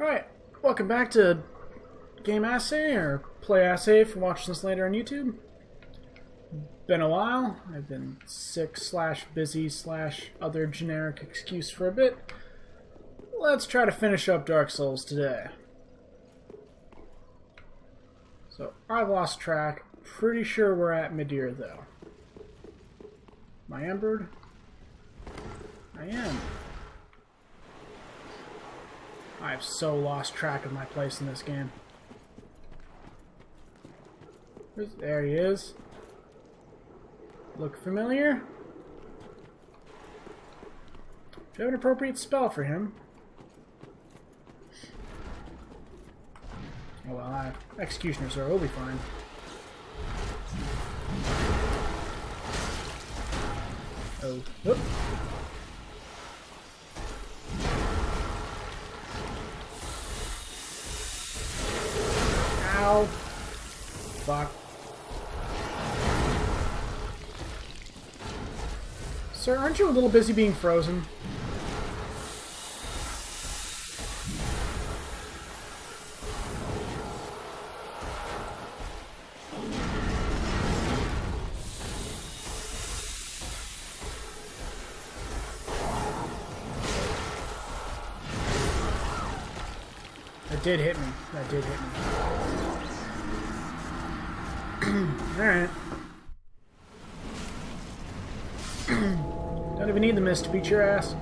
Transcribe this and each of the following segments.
Alright, welcome back to Game Assay, or Play Assay if you're watching this later on YouTube. Been a while. I've been sick / busy / other generic excuse for a bit. Let's try to finish up Dark Souls today. So, I've lost track. Pretty sure we're at Midir though. Am I embered? I am. I've so lost track of my place in this game. There he is. Look familiar? Do you have an appropriate spell for him? Oh well, Executioner's Sword will be fine. Oh, whoop. Ow. Fuck. Sir, aren't you a little busy being frozen? That did hit me. That did hit me. Alright. Don't even need the mist to beat your ass.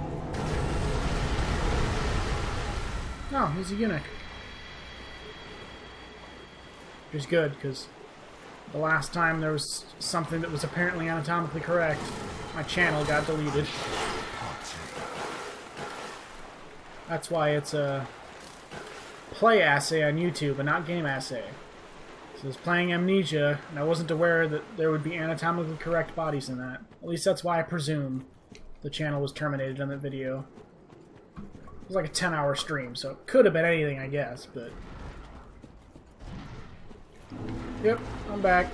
Oh, he's a eunuch. Which is good, because the last time there was something that was apparently anatomically correct, my channel got deleted. That's why it's a play assay on YouTube and not game assay. So I was playing Amnesia, and I wasn't aware that there would be anatomically correct bodies in that. At least that's why I presume the channel was terminated on that video. It was like a 10-hour stream, so it could have been anything, I guess, but... Yep, I'm back.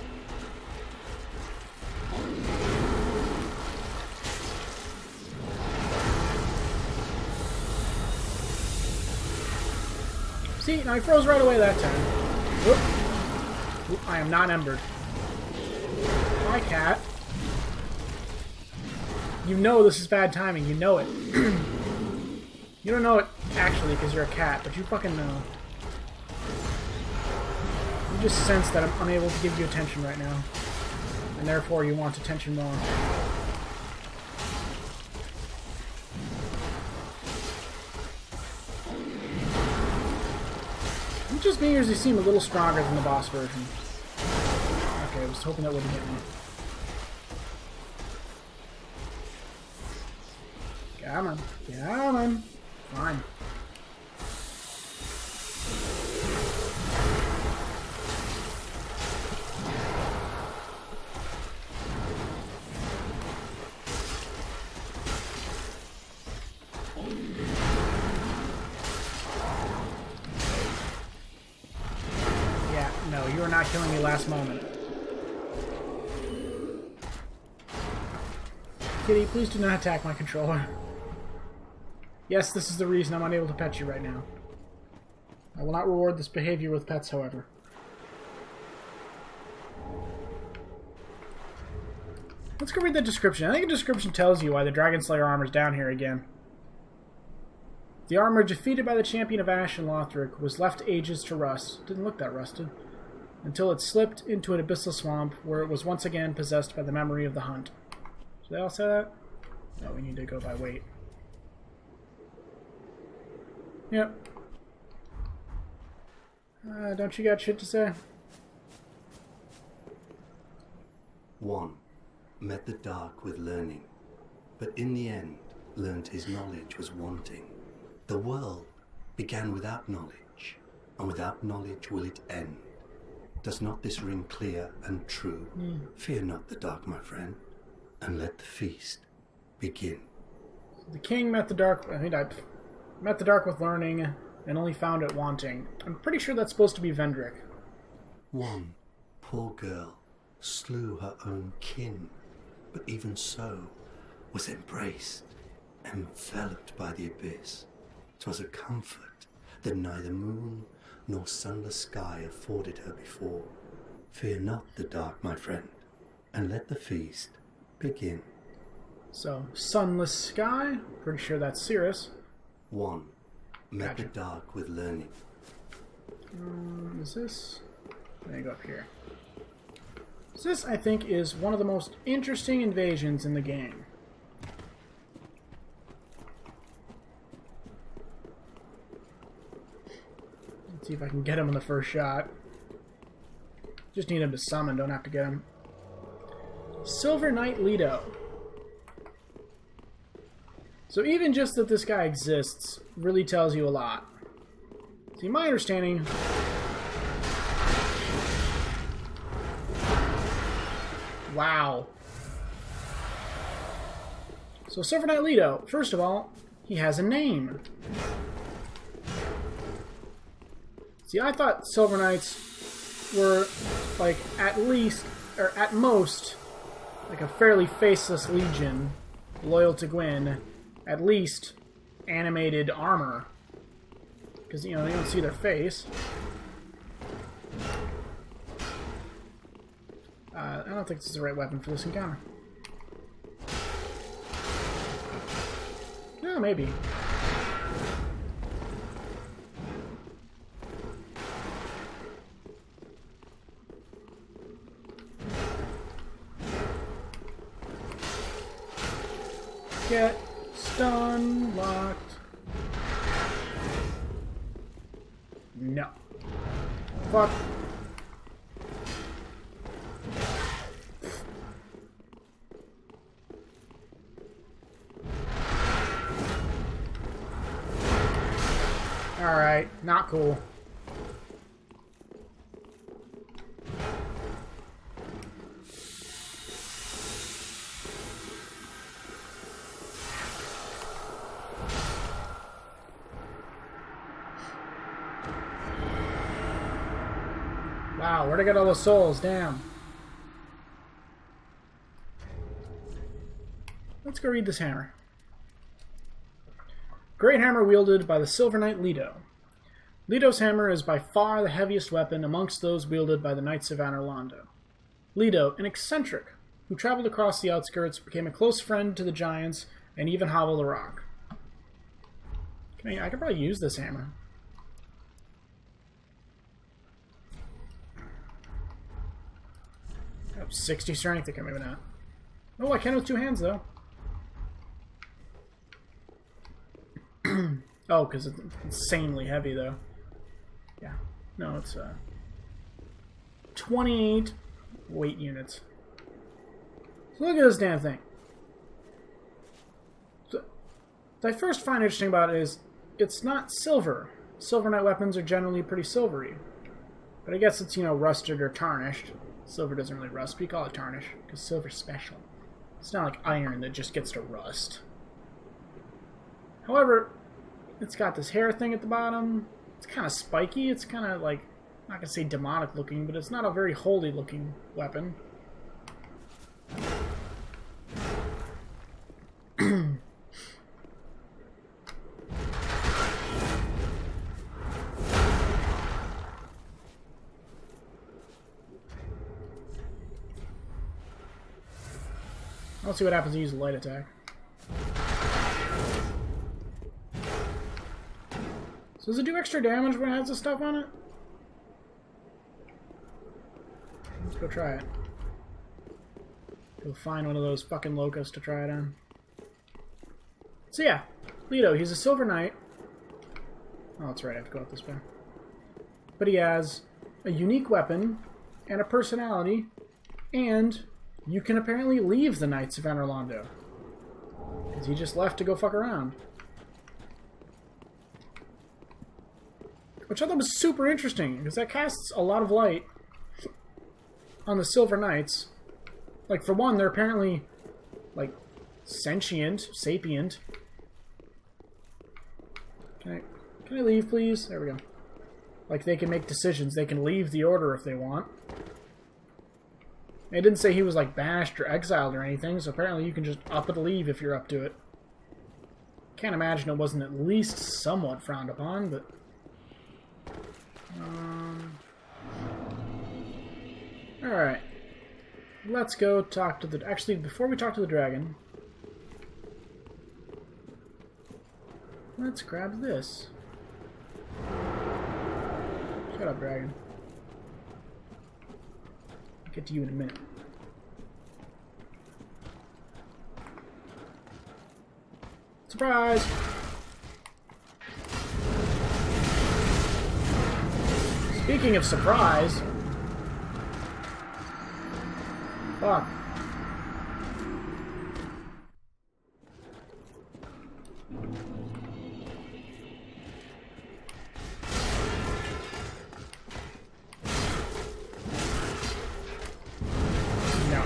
See, now he froze right away that time. Whoop. Oop, I am not embered. Hi, cat. You know this is bad timing. You know it. You don't know it actually because you're a cat, but you fucking know. You just sense that I'm unable to give you attention right now. And therefore you want attention more. Just me, or does he seem a little stronger than the boss version? Okay, I was hoping that wouldn't hit me. Come on. Come on. Fine. No, you are not killing me last moment. Kitty, please do not attack my controller. Yes, this is the reason I'm unable to pet you right now. I will not reward this behavior with pets, however. Let's go read the description. I think the description tells you why the Dragon Slayer armor is down here again. The armor defeated by the champion of Ash and Lothric was left ages to rust. Didn't look that rusted. Until it slipped into an abyssal swamp where it was once again possessed by the memory of the hunt. Did they all say that? No, we need to go by weight. Yep. Don't you got shit to say? 1. Met the dark with learning, but in the end learned his knowledge was wanting. The world began without knowledge, and without knowledge will it end. Does not this ring clear and true? Fear not the dark, my friend, and let the feast begin. The king met the dark. I mean, I met the dark with learning, and only found it wanting. I'm pretty sure that's supposed to be Vendrick. 1 poor girl slew her own kin, but even so was embraced, enveloped by the abyss. 'Twas a comfort that neither moon nor sunless sky afforded her before. Fear not the dark, my friend, and let the feast begin. So, sunless sky. Pretty sure that's Cirrus. 1. Met Gotcha. the dark with learning. Is this? Let me go up here. So this, I think, is one of the most interesting invasions in the game. Let's see if I can get him in the first shot. Just need him to summon, don't have to get him. Silver Knight Leto. So even just that this guy exists really tells you a lot. See, my understanding... Wow. So Silver Knight Leto, first of all, he has a name. See, I thought Silver Knights were, like, at least, or at most, like a fairly faceless legion, loyal to Gwyn, at least animated armor. Because, you know, you don't see their face. I don't think this is the right weapon for this encounter. No, maybe. Get stun locked. No. Fuck. Alright, not cool. Wow, where'd I get all those souls? Damn. Let's go read this hammer. Great hammer wielded by the Silver Knight Leto. Leto's hammer is by far the heaviest weapon amongst those wielded by the Knights of Anor Londo. Leto, an eccentric who traveled across the outskirts, became a close friend to the giants and even Hovel the Rock. I could probably use this hammer. I have 60 strength. Okay, maybe not. Oh, I can with two hands though. Oh, because it's insanely heavy, though. Yeah. No, it's 28 weight units. So look at this damn thing. So, what I first find interesting about it is it's not silver. Silver Knight weapons are generally pretty silvery. But I guess it's, you know, rusted or tarnished. Silver doesn't really rust, but you call it tarnish, because silver's special. It's not like iron that just gets to rust. However, it's got this hair thing at the bottom. It's kind of spiky. It's kind of like, I'm not going to say demonic looking, but it's not a very holy looking weapon. Let's see what happens to use a light attack. So does it do extra damage when it has this stuff on it? Let's go try it. Go find one of those fucking locusts to try it on. So yeah, Leto, he's a Silver Knight. Oh, that's right, I have to go out this way. But he has a unique weapon and a personality, and you can apparently leave the Knights of Anor Londo. Because he just left to go fuck around. Which I thought was super interesting, because that casts a lot of light on the Silver Knights. Like, for one, they're apparently, like, sentient, sapient. Can I leave, please? There we go. Like, they can make decisions. They can leave the Order if they want. It didn't say he was, like, banished or exiled or anything, so apparently you can just up and leave if you're up to it. Can't imagine it wasn't at least somewhat frowned upon, but Alright. Let's go talk to the... Actually, before we talk to the dragon, let's grab this. Shut up, dragon. I'll get to you in a minute. Surprise! Speaking of surprise... Fuck. No.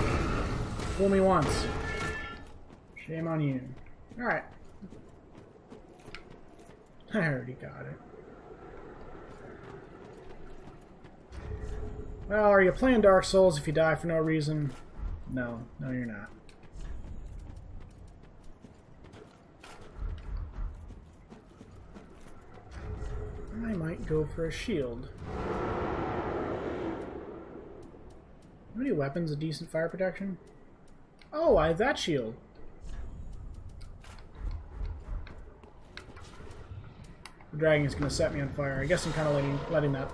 Fool me once. Shame on you. Alright. I already got it. Well, are you playing Dark Souls if you die for no reason? No. No, you're not. I might go for a shield. How many weapons of decent fire protection? Oh, I have that shield. The dragon is going to set me on fire. I guess I'm kind of letting that...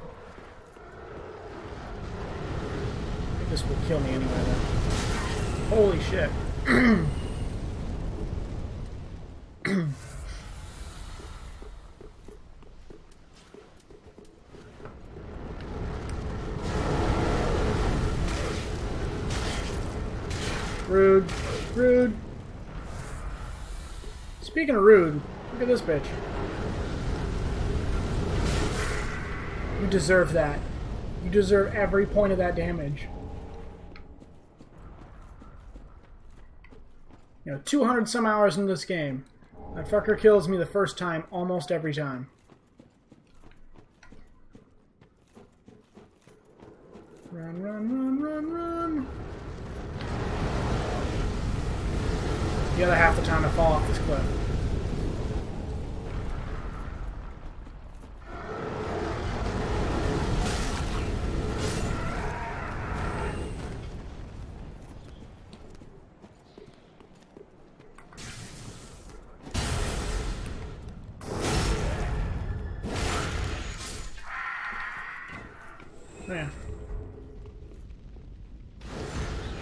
I think this will kill me anyway, though. Holy shit. Rude. Rude. Speaking of rude, look at this bitch. You deserve that. You deserve every point of that damage. You know, 200 some hours in this game. That fucker kills me the first time, almost every time. Run, run, run, run, run. The other half the time I fall off this cliff. Yeah.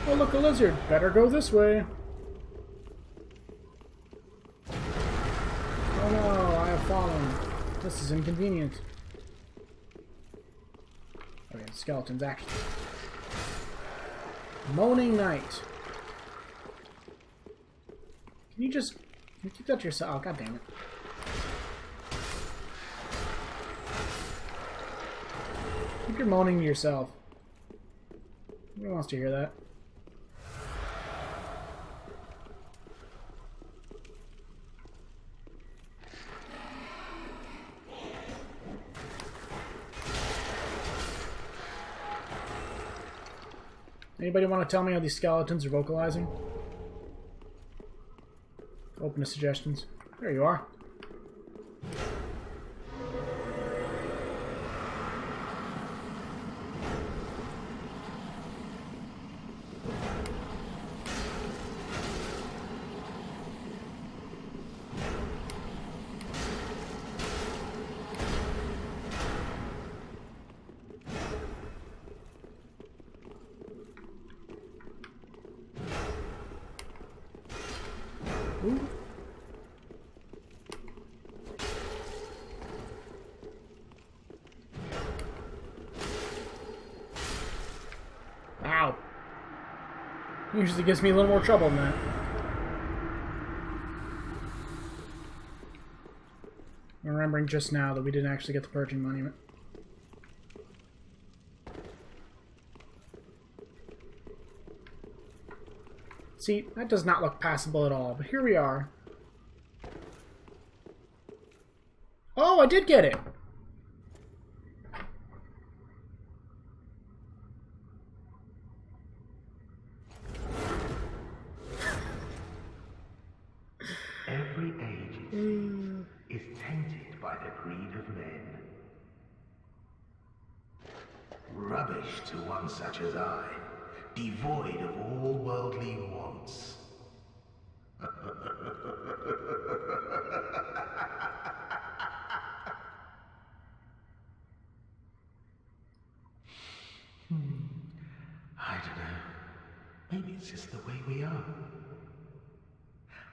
Oh, look, a lizard. Better go this way. Oh no, I have fallen. This is inconvenient. Okay, skeletons, actually. Moaning Night. Can you keep that to yourself? Oh, god damn it. Keep your moaning to yourself. Nobody wants to hear that. Anybody want to tell me how these skeletons are vocalizing? Open to suggestions. There you are. Ooh. Wow. Usually gives me a little more trouble than that. I'm remembering just now that we didn't actually get the purging monument. See, that does not look passable at all, but here we are. Oh, I did get it! Every age, it seems, is tainted by the greed of men. rubbish to one such as I, devoid of all worldly wants. I don't know. Maybe it's just the way we are.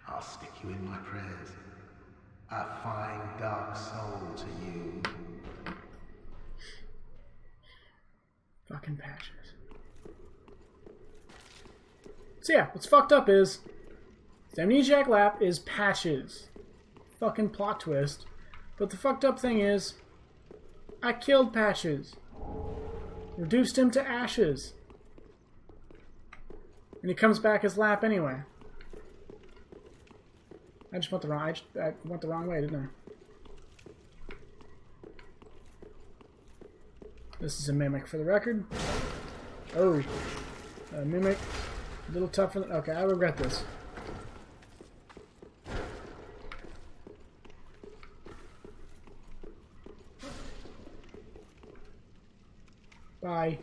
I'll stick you in my prayers. A fine dark soul to you. Fucking Patches. So yeah, what's fucked up is the Amnesiac Lap is Patches. Fucking plot twist. But the fucked up thing is I killed Patches. Reduced him to ashes. And he comes back as Lap anyway. I just went the wrong. I went the wrong way, didn't I? This is a mimic for the record. Oh, a mimic. A little tougher. Okay, I regret this. Bye.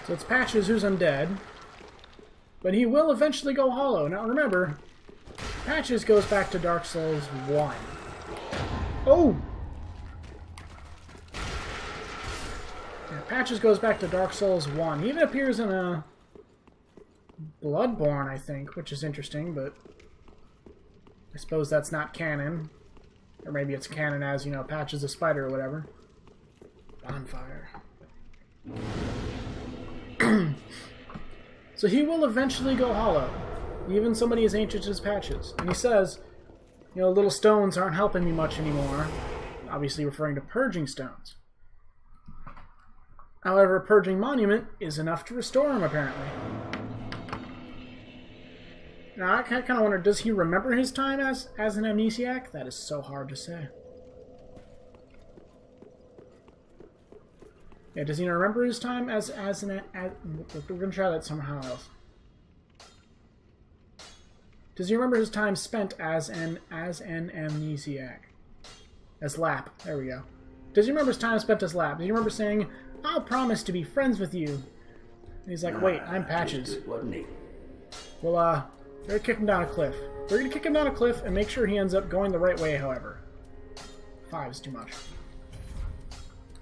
So it's Patches who's undead, but he will eventually go hollow. Now remember, Patches goes back to Dark Souls 1. Oh! Yeah, Patches goes back to Dark Souls 1. He even appears in a Bloodborne, I think, which is interesting, but I suppose that's not canon. Or maybe it's canon as, you know, Patches a spider or whatever. Bonfire. So he will eventually go hollow, even somebody as ancient as Patches. And he says, you know, little stones aren't helping me much anymore. Obviously referring to purging stones. However, a purging monument is enough to restore him, apparently. Now, I kind of wonder, does he remember his time as an amnesiac? That is so hard to say. Yeah, does he remember his time as we're gonna try that somehow else. Does he remember his time spent as an amnesiac? As Lap. There we go. Does he remember his time spent as Lap? Does he remember saying, "I'll promise to be friends with you"? And he's like, "Wait, I'm Patches." Good, wasn't he? Well, we're gonna kick him down a cliff. We're gonna kick him down a cliff and make sure he ends up going the right way, however. 5 is too much.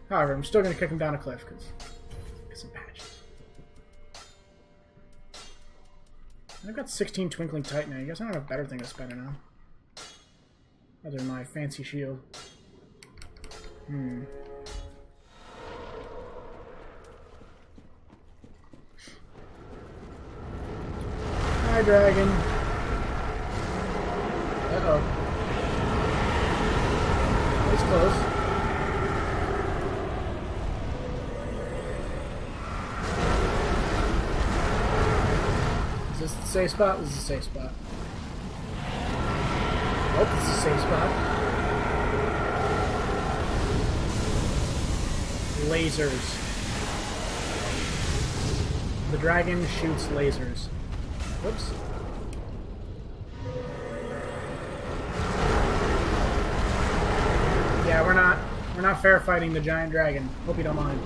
However, I'm still going to kick him down a cliff because of Patches. I've got 16 Twinkling Titan now. I guess I don't have a better thing to spend it on. Other than my fancy shield. Hi, dragon. Uh-oh. It's close. Is this the safe spot? This is a safe spot. Oh, this is a safe spot. Lasers. The dragon shoots lasers. Whoops. Yeah, we're not fair fighting the giant dragon. Hope you don't mind.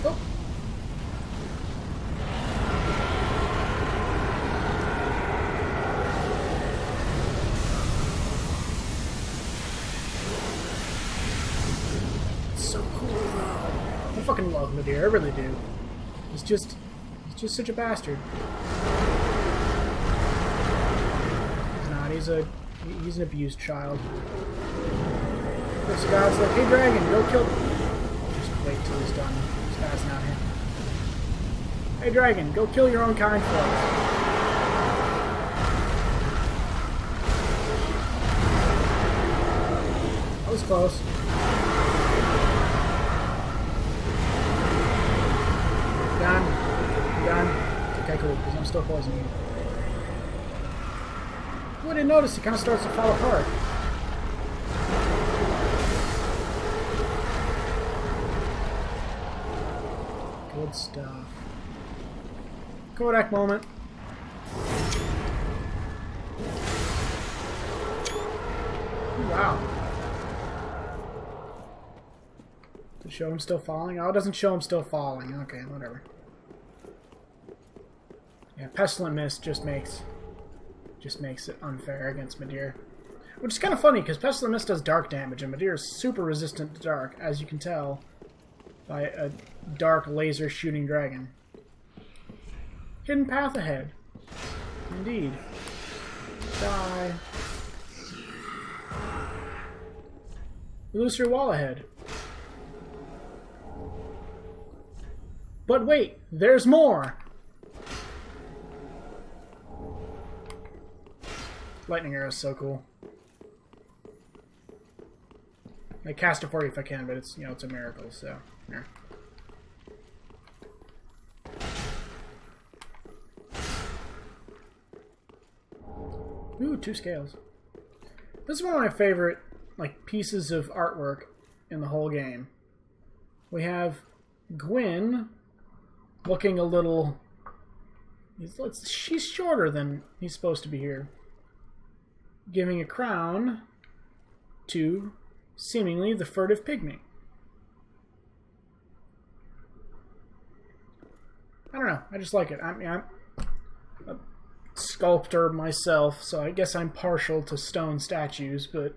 Oh. It's so cool though. I fucking love Nadir, I really do. He's just such a bastard. He's an abused child. This guy's like, "Hey dragon, go kill..." Just wait till he's done spazzing out here. "Hey dragon, go kill your own kind for us." That was close. Done. Done. Okay, cool, because I'm still poisoning you. I didn't notice, it kind of starts to fall apart. Good stuff. Kodak moment. Wow. Does it show him still falling? Oh, it doesn't show him still falling. Okay, whatever. Yeah, Pestilent Mist just makes it unfair against Midir. Which is kind of funny, because Pestilent Mist does dark damage, and Midir is super resistant to dark, as you can tell by a dark laser shooting dragon. Hidden path ahead. Indeed. Die. Illusory wall ahead. But wait, there's more! Lightning arrow is so cool. I cast it for you if I can, but it's, you know, it's a miracle, so here. Ooh, 2 scales. This is one of my favorite, like, pieces of artwork in the whole game. We have Gwyn looking a little... She's shorter than he's supposed to be here. Giving a crown to, seemingly, the furtive pygmy. I don't know. I just like it. I'm a sculptor myself, so I guess I'm partial to stone statues, but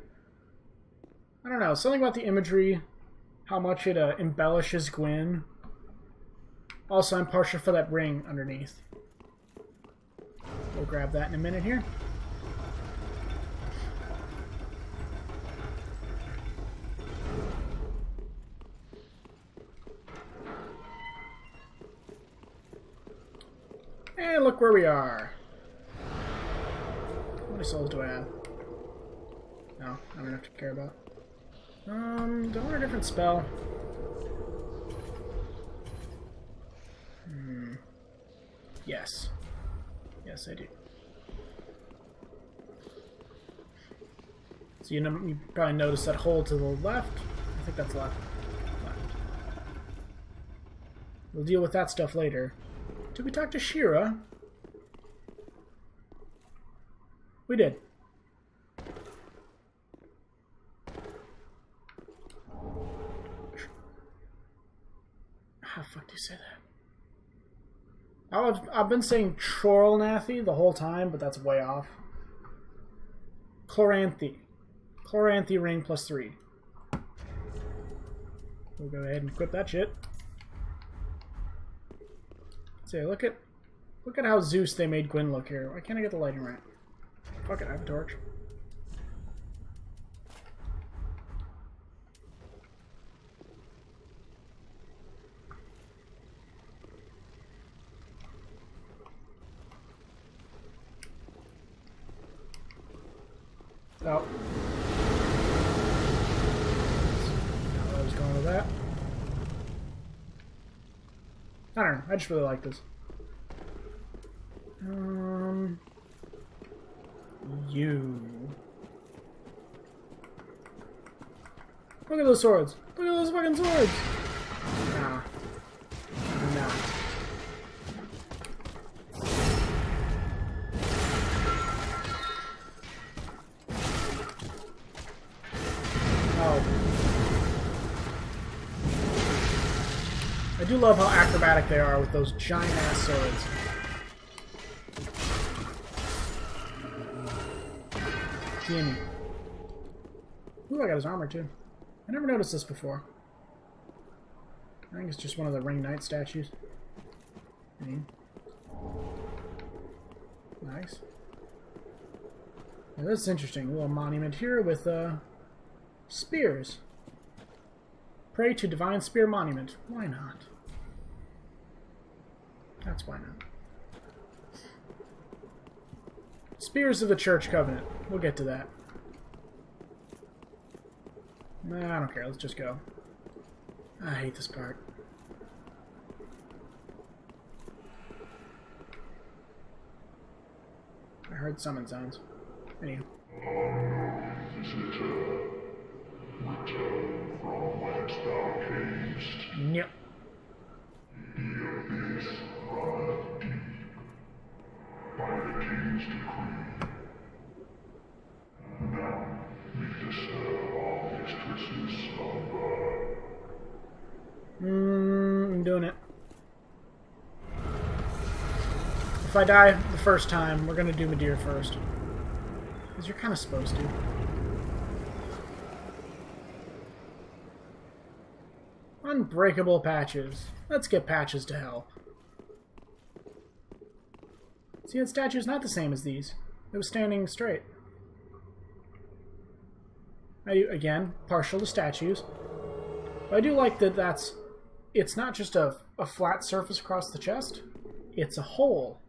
I don't know. Something about the imagery, how much it embellishes Gwyn. Also, I'm partial for that ring underneath. We'll grab that in a minute here. And look where we are. How many souls do I have? No, I don't have to care about. Do I want a different spell? Yes. Yes, I do. So you probably noticed that hole to the left. I think that's left. We'll deal with that stuff later. Did we talk to Shira? We did. How the fuck do you say that? I've been saying Chorlnathi the whole time, but that's way off. Chloranthy. Chloranthy ring +3. We'll go ahead and equip that shit. See, look at how Zeus they made Gwyn look here. Why can't I get the lighting right? Fuck it, I have a torch. Oh. I was going with that. I don't know. I just really like this. You. Look at those swords. Look at those fucking swords. Nah. Nah. Oh. I do love how acrobatic they are with those giant ass swords. Gimme. Ooh, I got his armor too. I never noticed this before. I think it's just one of the Ring Knight statues. Nice. Now, this is interesting. A little monument here with spears. Pray to Divine Spear Monument. Why not? That's why not. Spears of the Church Covenant. We'll get to that. Nah, I don't care. Let's just go. I hate this part. I heard summon sounds. Anywho. Visitor, return from whence thou camest. Yep. Here doing it. If I die the first time, we're gonna do Madeira first. Because you're kind of supposed to. Unbreakable patches. Let's get patches to help. See, that statue's not the same as these. It was standing straight. Again, partial to statues. But I do like that it's not just a flat surface across the chest. It's a hole.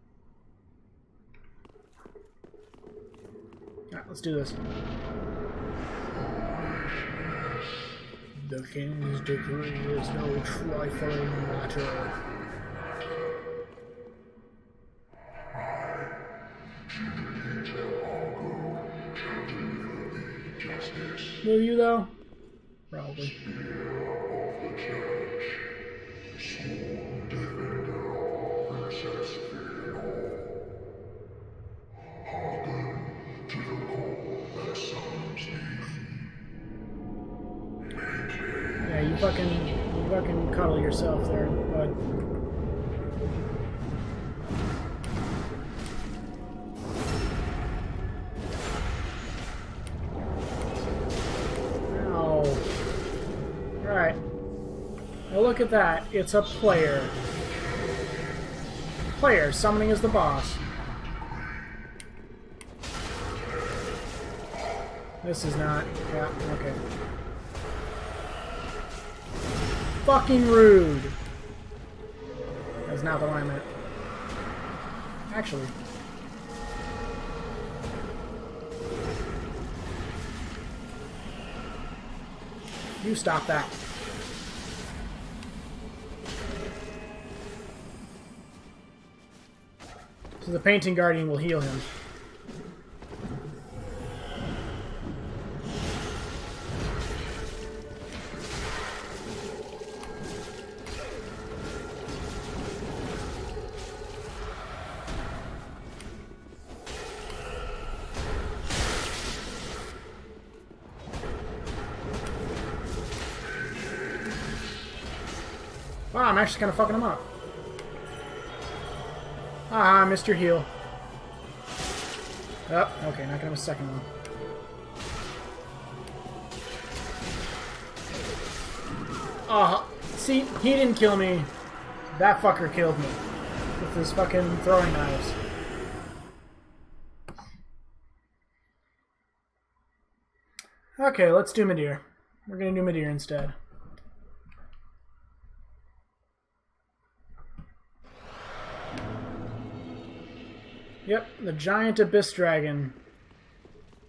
Alright, let's do this. The king's decree is no trifling matter. Will you, though? Probably. Yeah, you fucking cuddle yourself there, bud. Ow. Alright. Now look at that. It's a player. Player summoning as the boss. This is not... Yeah, okay. Fucking rude. That's not the one I meant. Actually. You stop that. So the painting guardian will heal him. Wow, I'm actually kind of fucking him up. Ah, I missed your heal. Oh, okay, not gonna have a second one. Oh, see, he didn't kill me. That fucker killed me. With his fucking throwing knives. Okay, let's do Madeira. We're gonna do Madeira instead. Yep, the giant abyss dragon.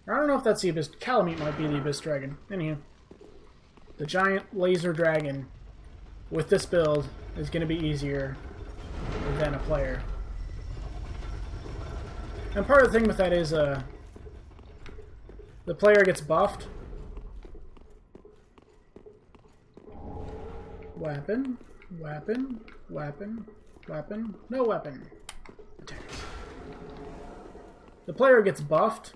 I don't know if that's the abyss. Calamite might be the abyss dragon. Anywho, the giant laser dragon with this build is going to be easier than a player. And part of the thing with that is the player gets buffed. Weapon, weapon, weapon, weapon, no weapon. Attack. The player gets buffed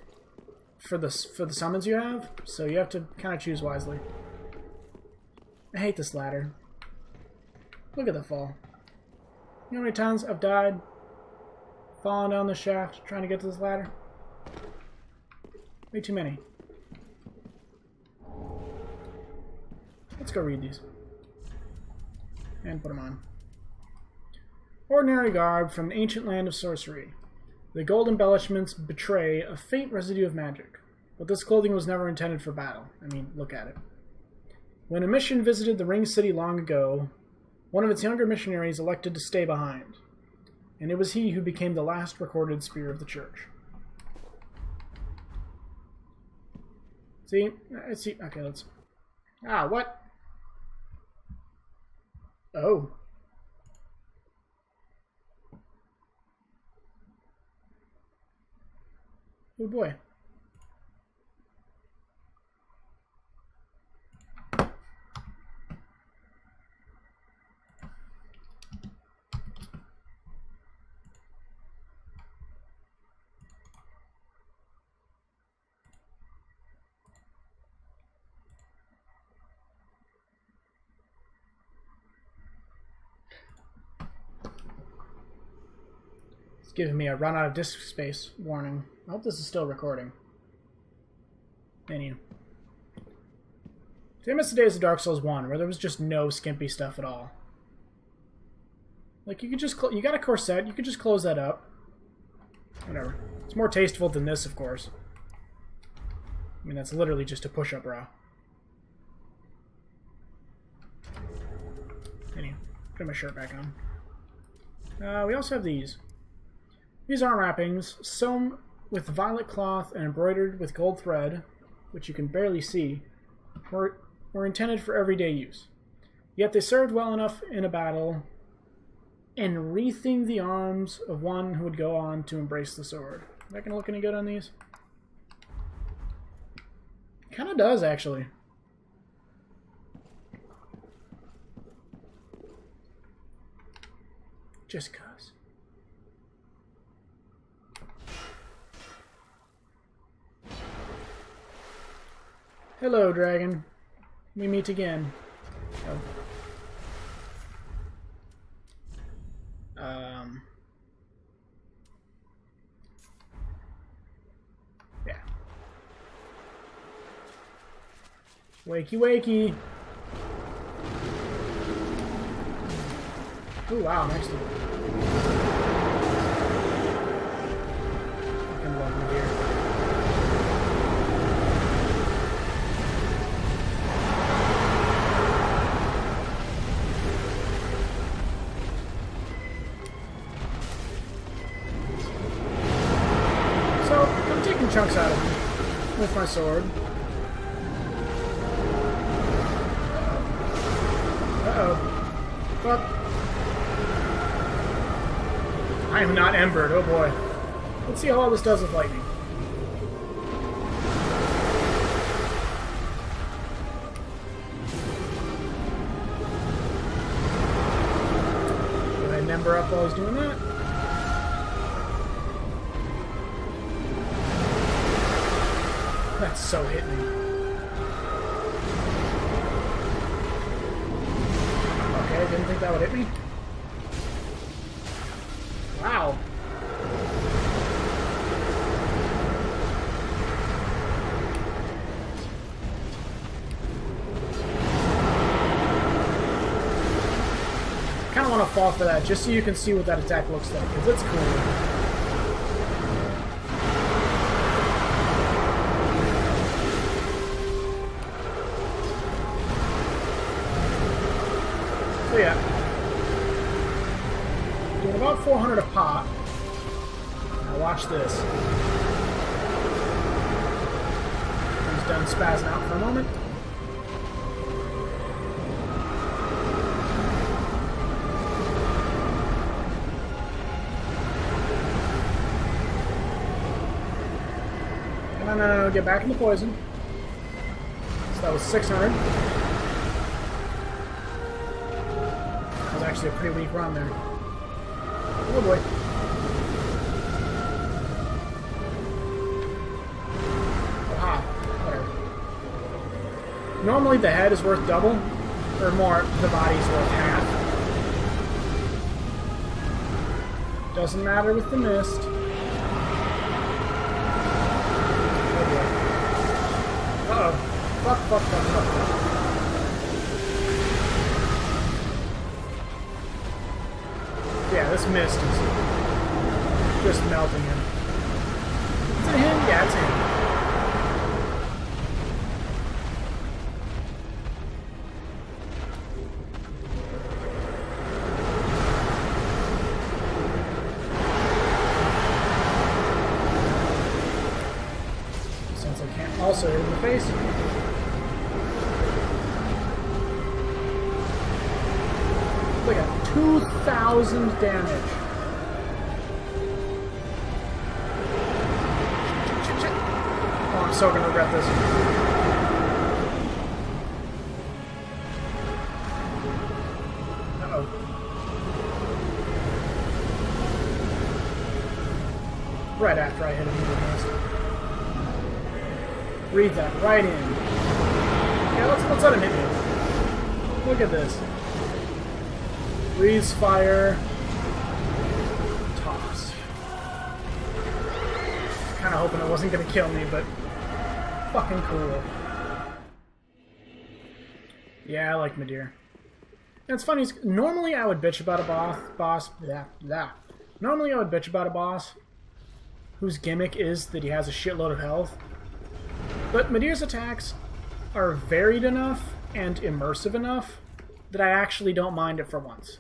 for the summons you have, so you have to kind of choose wisely. I hate this ladder. Look at the fall. You know how many times I've died falling down the shaft trying to get to this ladder? Way too many. Let's go read these. And put them on. Ordinary garb from an ancient land of sorcery. The gold embellishments betray a faint residue of magic, but this clothing was never intended for battle. I mean, look at it. When a mission visited the Ring City long ago, one of its younger missionaries elected to stay behind, and it was he who became the last recorded spear of the church. See? Okay, let's... Ah, what? Oh. Oh boy. It's giving me a run out of disk space warning. I hope this is still recording. Menu. Same as the days of Dark Souls 1, where there was just no skimpy stuff at all. Like, you could just... you got a corset, you could just close that up. Whatever. It's more tasteful than this, of course. I mean, that's literally just a push-up bra. Anyway, put my shirt back on. We also have these. These arm wrappings, sewn with violet cloth and embroidered with gold thread, which you can barely see, were intended for everyday use. Yet they served well enough in a battle, enwreathing the arms of one who would go on to embrace the sword. Is that gonna look any good on these? Kinda does, actually. Just cuz. Hello, dragon. We meet again. Oh. Yeah. Wakey, wakey. Oh, wow, nice. Fucking love my deer. Chunks out of him with my sword. Uh-oh. Fuck. I am not embered, oh boy. Let's see how all this does with lightning. Did I ember up while I was doing that? That's so hit me. Okay, didn't think that would hit me. Wow. I kind of want to fall for that just so you can see what that attack looks like, because it's cool. So yeah, doing about 400 a pop. Now watch this. He's done spazzing out for a moment. No, get back in the poison. So that was 600. Actually a pretty weak run there. Oh boy. Aha. Whatever. Normally the head is worth double, or more, the body's worth half. Doesn't matter with the mist. Oh boy. Uh-oh. Fuck, fuck, fuck, fuck, fuck. Yeah, this mist is just melting him. Is it him? Yeah, it's him. Since I can't also hit him in the face. Look at 2,000 damage. Oh, I'm so gonna regret this. Uh-oh. Right after I hit him with the mist. Breathe that right in. Yeah, let's let him hit me. Look at this. Breathes fire. Toss. kind of hoping it wasn't going to kill me, but fucking cool. Yeah, I like Midir. And it's funny, normally I would bitch about a Normally I would bitch about a boss whose gimmick is that he has a shitload of health. But Midir's attacks are varied enough and immersive enough that I actually don't mind it for once.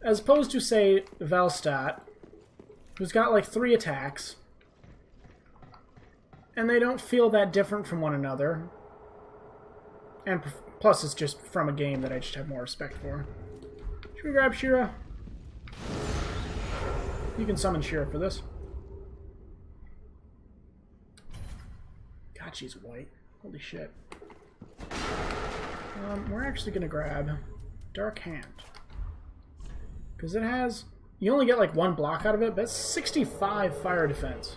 As opposed to, say, Velstadt, who's got like 3 attacks, and they don't feel that different from one another. And plus, it's just from a game that I just have more respect for. Should we grab Shira? You can summon Shira for this. God, she's white. Holy shit. We're actually going to grab Dark Hand. Because it has... You only get like 1 block out of it, but it's 65 fire defense.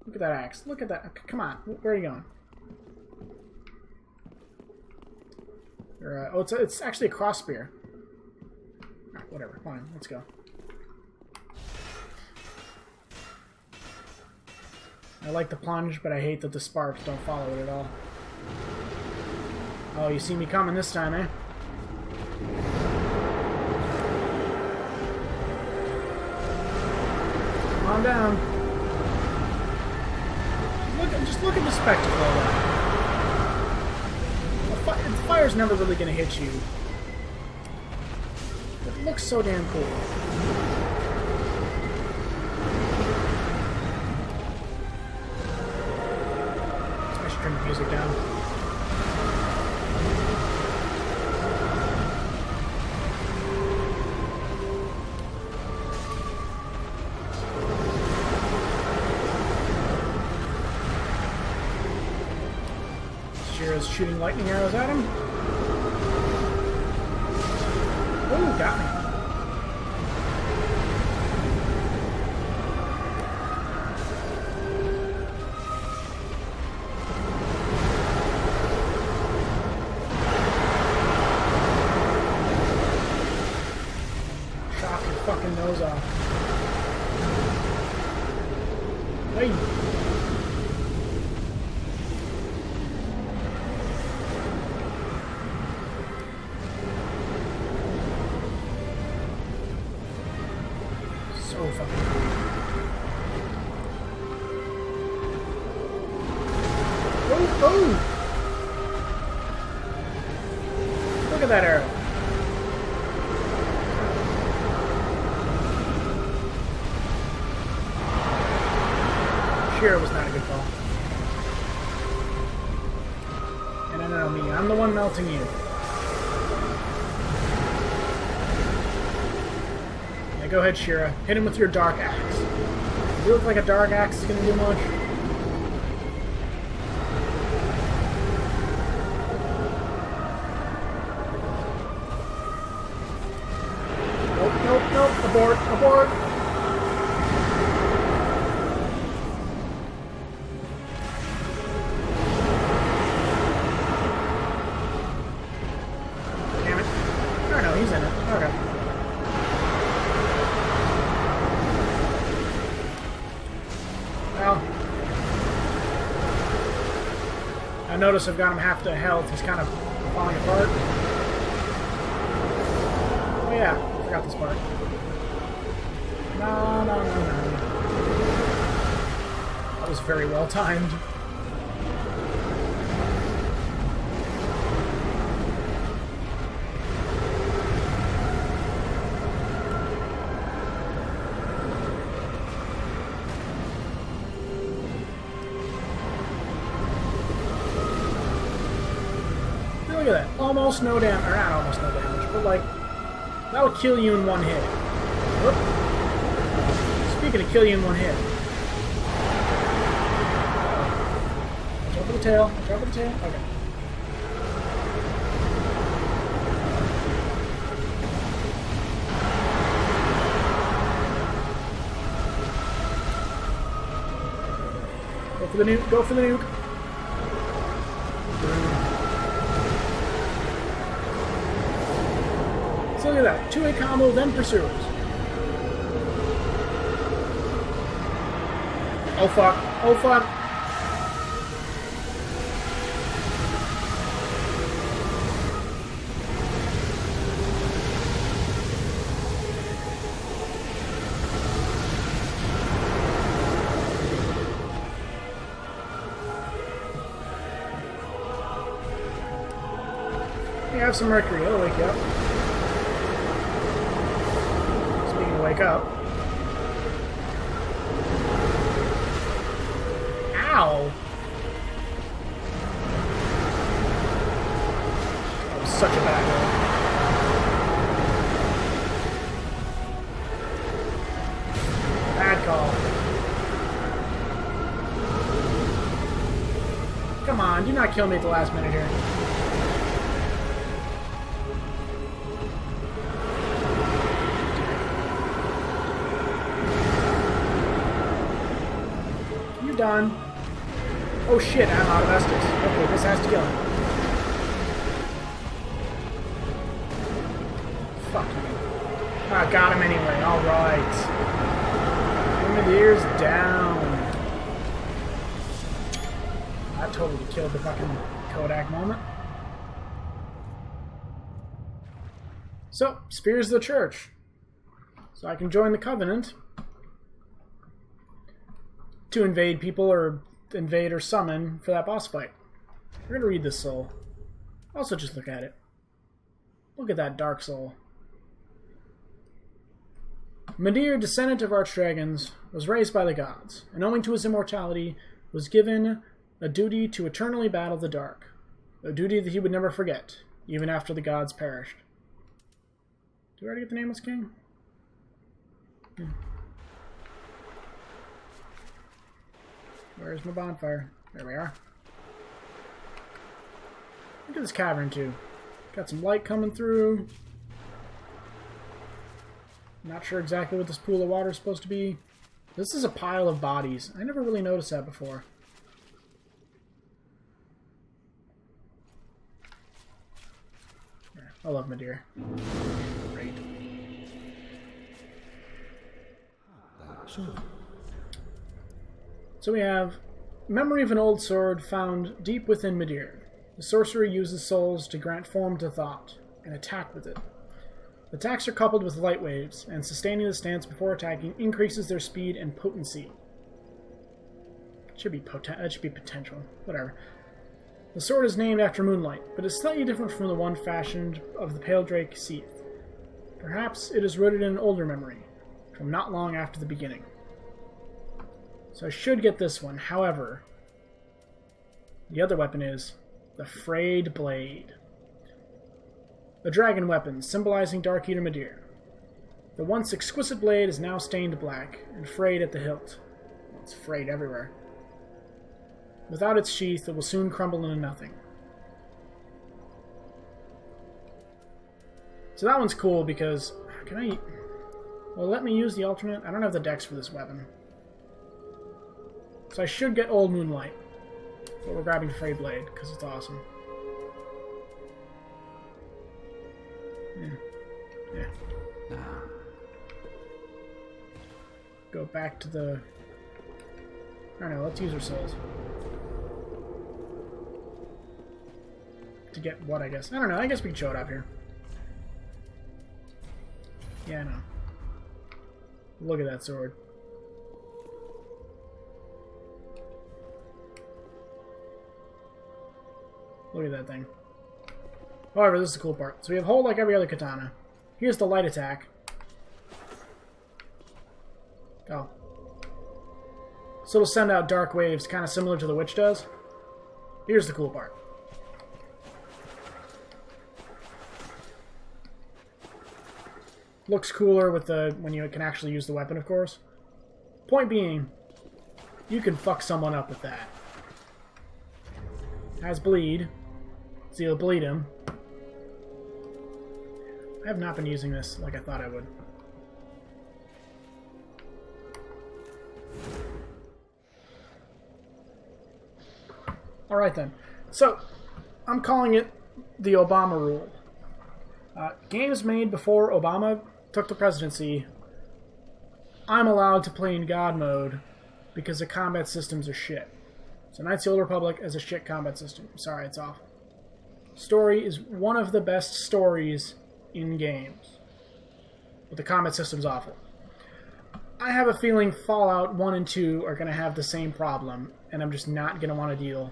Look at that axe. Look at that. Okay, come on. Where are you going? Oh, it's actually a cross spear. Alright, whatever. Fine. Let's go. I like the plunge, but I hate that the sparks don't follow it at all. Oh, you see me coming this time, eh? Come on down. Just look at the spectacle of that. The fire's never really going to hit you. It looks so damn cool. I should turn the music down. Shira's shooting lightning arrows at him. Oh, got me. Chop your fucking nose off. Hey. So fucking cool. Oh, oh! Look at that arrow. Shira was not a good call. And I know me, I'm the one melting you. Yeah, go ahead, Shira. Hit him with your dark axe. You look like a dark axe is gonna do much. Nope, nope, nope. Abort, abort. Damn it. Oh no, he's in it. Okay. Well, I notice I've got him half to health. He's kind of falling apart. Oh yeah, I forgot this part. No, no, no, no. That was very well timed. Look at that. Almost no damage. Or not almost no damage, but like, that would kill you in one hit. Whoop. Speaking of kill you in one hit. Watch out for the tail. Watch out for the tail. Okay. Go for the nuke. Go for the nuke. So look at that. 2-hit combo, then pursuers. Oh fuck. Oh fuck. You have some mercury, it'll wake you up. Speaking of wake up. Ow! That was such a bad roll. Bad call. Come on, do not kill me at the last minute here. Done. Oh shit, I'm out of Estus. Okay, this has to kill him. Fuck you. I got him anyway, alright. Ear's down. I totally killed the fucking Kodak moment. So, Spears of the Church. So I can join the Covenant to invade people or invade or summon for that boss fight. We're going to read this soul. Also just look at it. Look at that dark soul. Midir, descendant of archdragons, was raised by the gods, and owing to his immortality, was given a duty to eternally battle the dark. A duty that he would never forget, even after the gods perished. Do we already get the Nameless King? Yeah. Where's my bonfire? There we are. Look at this cavern, too. Got some light coming through. Not sure exactly what this pool of water is supposed to be. This is a pile of bodies. I never really noticed that before. Yeah, I love Midir. Great. So we have Memory of an Old Sword found deep within Midir. The sorcerer uses souls to grant form to thought and attack with it. Attacks are coupled with light waves, and sustaining the stance before attacking increases their speed and potency. That should be potential. Whatever. The sword is named after Moonlight, but is slightly different from the one fashioned of the Pale Drake Seath. Perhaps it is rooted in an older memory, from not long after the beginning. So I should get this one. However, the other weapon is the Frayed Blade. A dragon weapon, symbolizing Dark Eater Midir. The once exquisite blade is now stained black, and frayed at the hilt. Well, it's frayed everywhere. Without its sheath, it will soon crumble into nothing. So that one's cool because... Can I... Well, let me use the alternate? I don't have the dex for this weapon. So I should get Old Moonlight. But we're grabbing Frayed Blade, because it's awesome. Yeah. Go back to the... I don't know, let's use our souls. To get what, I guess? I don't know, I guess we can show it up here. Yeah, I know. Look at that sword. Look at that thing. However, this is the cool part. So we have hold like every other katana. Here's the light attack. Oh. So it'll send out dark waves, kind of similar to the witch does. Here's the cool part. Looks cooler with the when you can actually use the weapon, of course. Point being, you can fuck someone up with that. Has bleed, so you'll bleed him. I have not been using this like I thought I would. Alright then. So, I'm calling it the Obama rule. Games made before Obama took the presidency, I'm allowed to play in God mode because the combat systems are shit. So Knights of the Old Republic has a shit combat system. Sorry, it's awful. Story is one of the best stories in games, but the combat system's awful. I have a feeling Fallout 1 and 2 are going to have the same problem, and I'm just not going to want to deal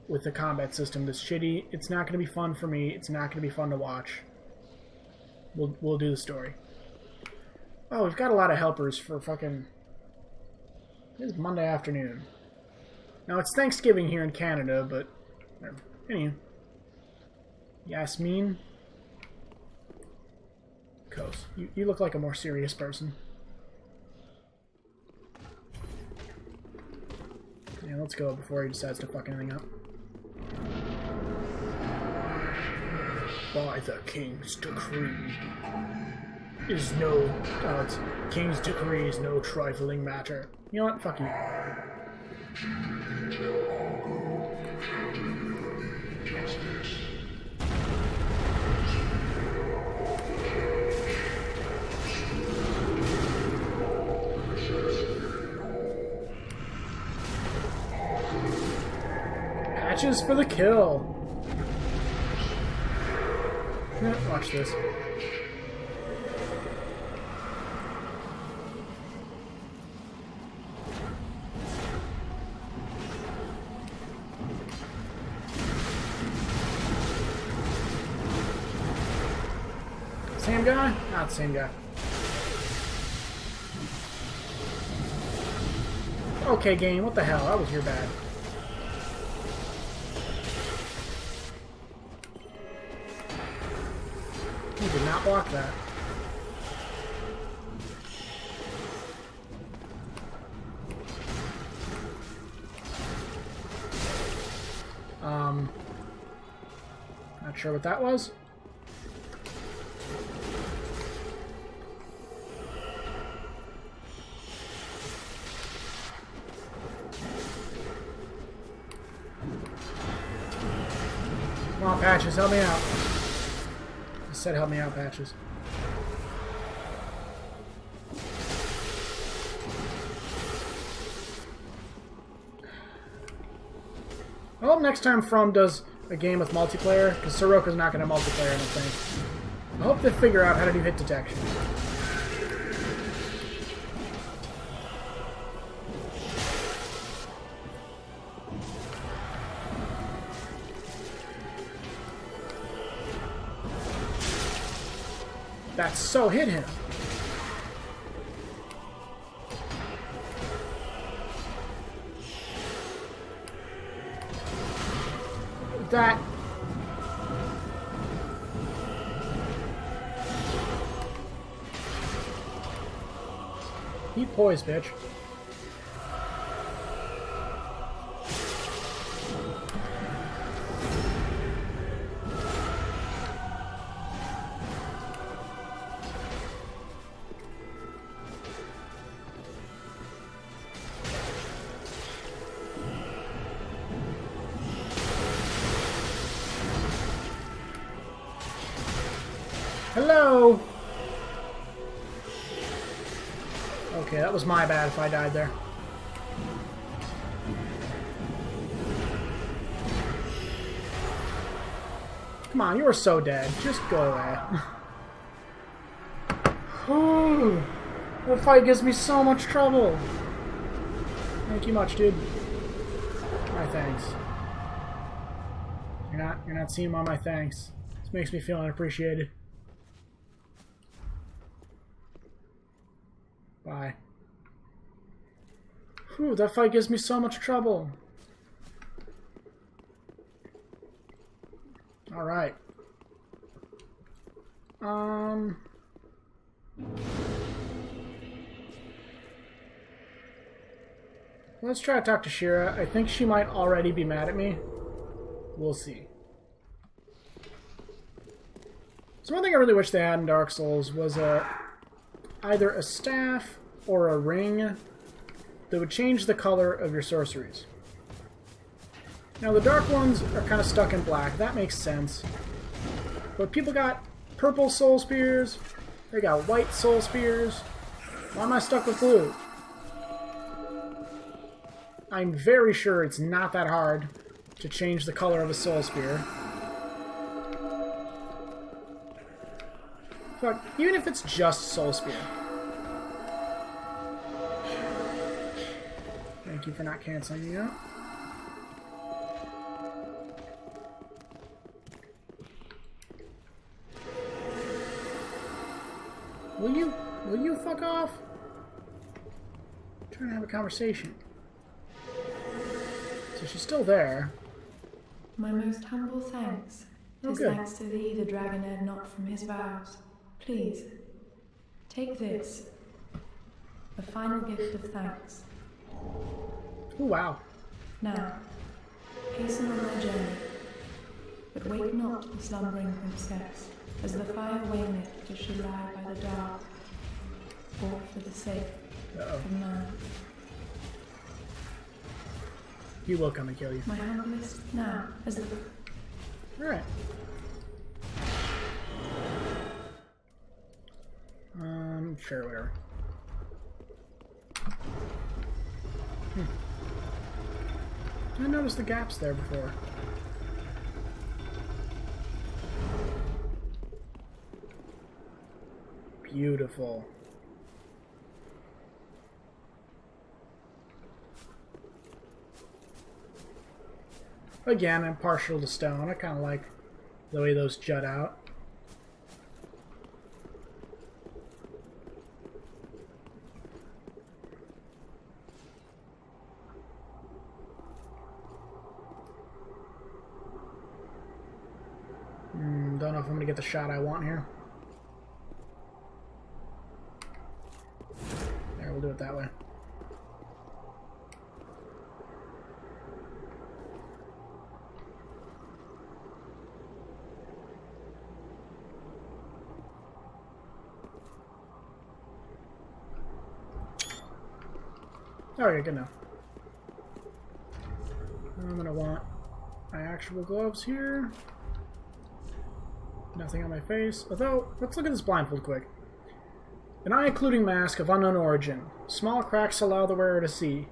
with the combat system that's shitty. It's not going to be fun for me. It's not going to be fun to watch. We'll do the story. Oh, we've got a lot of helpers for fucking... It's Monday afternoon. Now, it's Thanksgiving here in Canada, but... Anyway. Yasmin? Kos. You look like a more serious person. Yeah, let's go before he decides to fuck anything up. By the King's decree is no... Oh, it's... King's decree is no trifling matter. You know what? Fuck you. Patches for the kill. Watch this. Same guy? Not the same guy. Okay, game, what the hell? That was your bad. You did not block that. Not sure what that was. Come on, Patches, help me out. I said help me out, Patches. I hope next time From does a game with multiplayer, because Soroka's not going to multiplayer, I don't think. I hope they figure out how to do hit detection. That so hit him. That... Keep poised, bitch. Hello! Okay, that was my bad if I died there. Come on, you were so dead. Just go away. Ooh, that fight gives me so much trouble. Thank you much, dude. My thanks. You're not seeing all my thanks. This makes me feel unappreciated. Bye. Whew, that fight gives me so much trouble. Alright. Let's try to talk to Shira. I think she might already be mad at me. We'll see. So one thing I really wish they had in Dark Souls was either a staff or a ring that would change the color of your sorceries. Now the dark ones are kind of stuck in black. That makes sense. But people got purple soul spears. They got white soul spears. Why am I stuck with blue? I'm very sure it's not that hard to change the color of a soul spear. Fuck, even if it's just soul spear. Thank you for not canceling me out. Will you fuck off? I'm trying to have a conversation. So she's still there. My most humble thanks. Oh, 'Tis good. thanks to thee the dragon erred not from his vows. Please, take this. A final gift of thanks. Oh, wow. Now, hasten on thy journey. But wake not the slumbering princess, as the fire waneth does she lie by the dark. Or for the sake of man. He will come and kill you. My humblest now, as the... Alright. Sure, whatever. I noticed the gaps there before. Beautiful. Again, I'm partial to stone. I kind of like the way those jut out. Don't know if I'm going to get the shot I want here. There, we'll do it that way. Okay, good enough. I'm gonna want my actual gloves here. Nothing on my face. Although, let's look at this blindfold quick. An eye-occluding mask of unknown origin. Small cracks allow the wearer to see,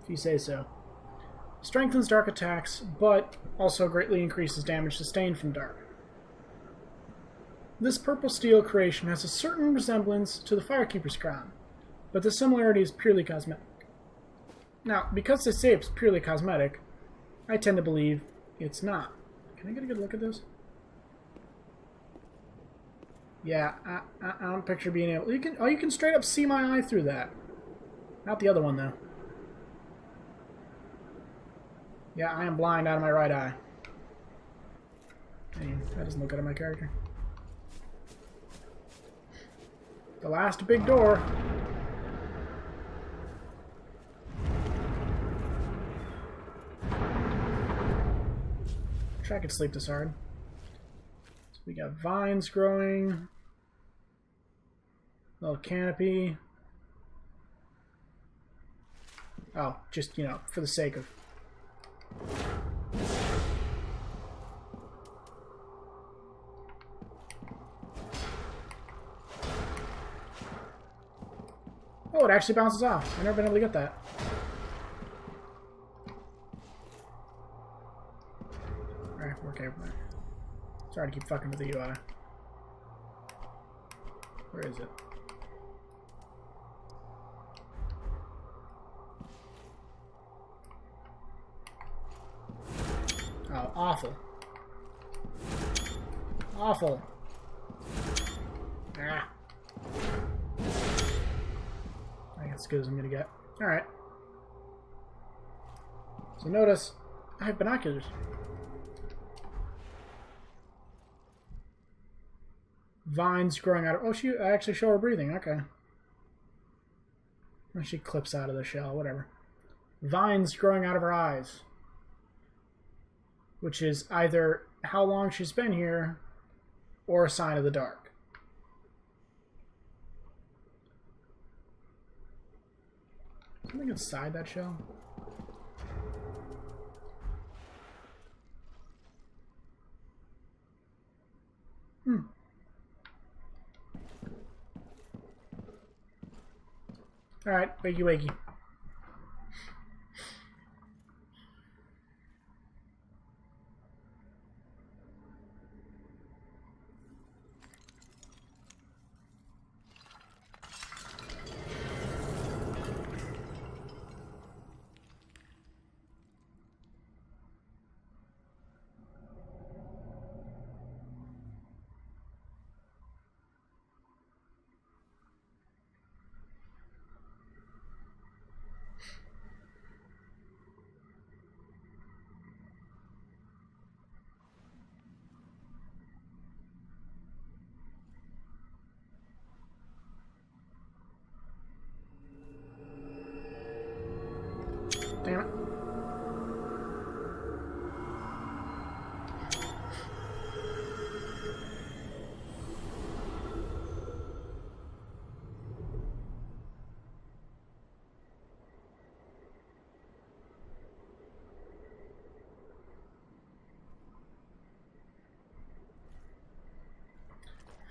if you say so. Strengthens dark attacks, but also greatly increases damage sustained from dark. This purple steel creation has a certain resemblance to the Firekeeper's crown, but the similarity is purely cosmetic. Now, because they say it's purely cosmetic, I tend to believe it's not. Can I get a good look at this? Yeah, I don't picture being able... You can straight up see my eye through that. Not the other one, though. Yeah, I am blind out of my right eye. Dang, that doesn't look good at my character. The last big door. Wish I could sleep this hard. So we got vines growing. Little canopy. Oh, just, you know, for the sake of... Oh, it actually bounces off. I've never been able to get that. Alright, we're okay with that. Sorry to keep fucking with the UI. Where is it? Oh, awful. Awful. Ah. I think that's as good as I'm gonna get. Alright. So notice, I have binoculars. Vines growing out of... Oh, I actually show her breathing. Okay. And she clips out of the shell, whatever. Vines growing out of her eyes. Which is either how long she's been here or a sign of the dark. Something inside that shell? Alright, wakey wakey.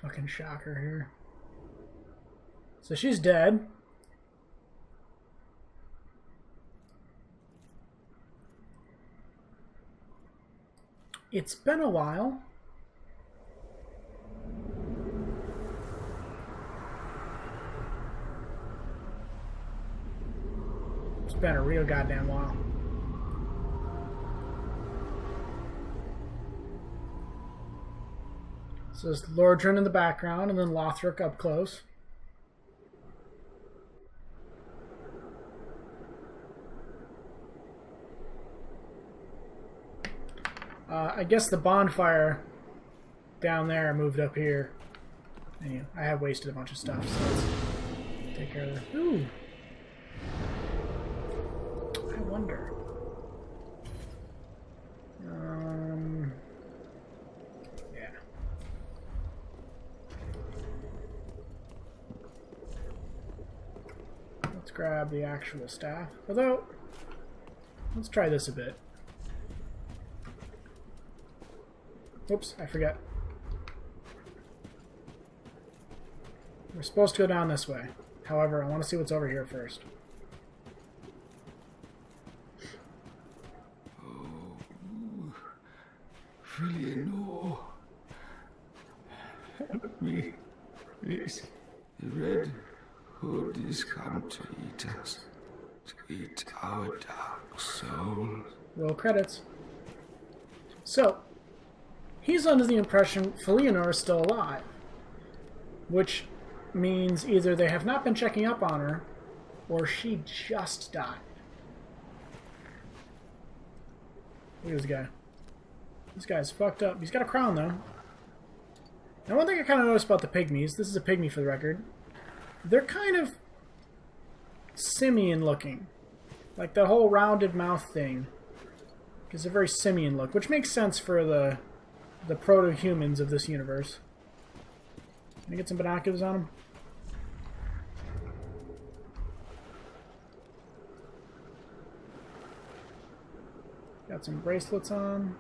Fucking shocker here. So she's dead. It's been a while. It's been a real goddamn while. So there's Lordran in the background, and then Lothric up close. I guess the bonfire down there moved up here. Anyway, I have wasted a bunch of stuff, so let's take care of that. Ooh! I wonder. Yeah. Let's grab the actual staff. Although, let's try this a bit. Oops, I forget. We're supposed to go down this way. However, I want to see what's over here first. Oh, Filianor, help me. Please. The Red Hood is come to eat us, to eat our dark souls. Roll credits. So, he's under the impression Filianor is still alive, which means either they have not been checking up on her, or she just died. Look at this guy. This guy's fucked up. He's got a crown, though. Now, one thing I kind of noticed about the pygmies, this is a pygmy for the record, they're kind of simian looking. Like the whole rounded mouth thing is a very simian look, which makes sense for the proto-humans of this universe. Can I get some binoculars on him? Got some bracelets on.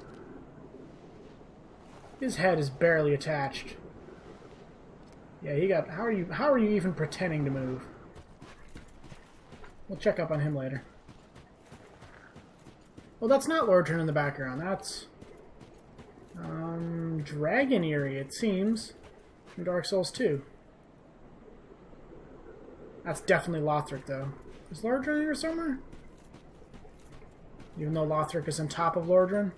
His head is barely attached. Yeah, he got... How are you even pretending to move? We'll check up on him later. Well, that's not Lordran in the background. That's... Dragon Eerie, it seems. From Dark Souls 2. That's definitely Lothric, though. Is Lordran here somewhere? Even though Lothric is on top of Lordran?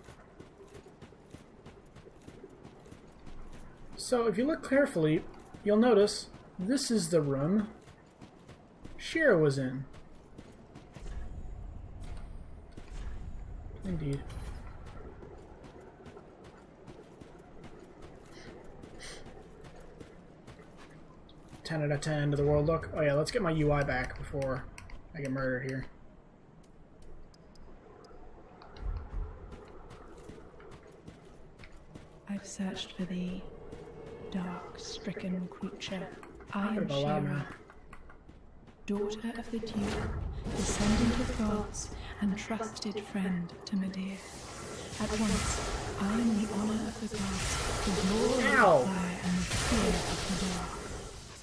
So, if you look carefully, you'll notice this is the room Shira was in. Indeed. Ten out of 10 to the world look. Oh yeah, let's get my UI back before I get murdered here. I've searched for thee, dark-stricken creature. I am Could've allowed me. Shira, daughter of the Duke, descendant of gods, and trusted friend to Medea. At once, I am the honor of the gods, the glory Ow. of fire, and the fear of the dark.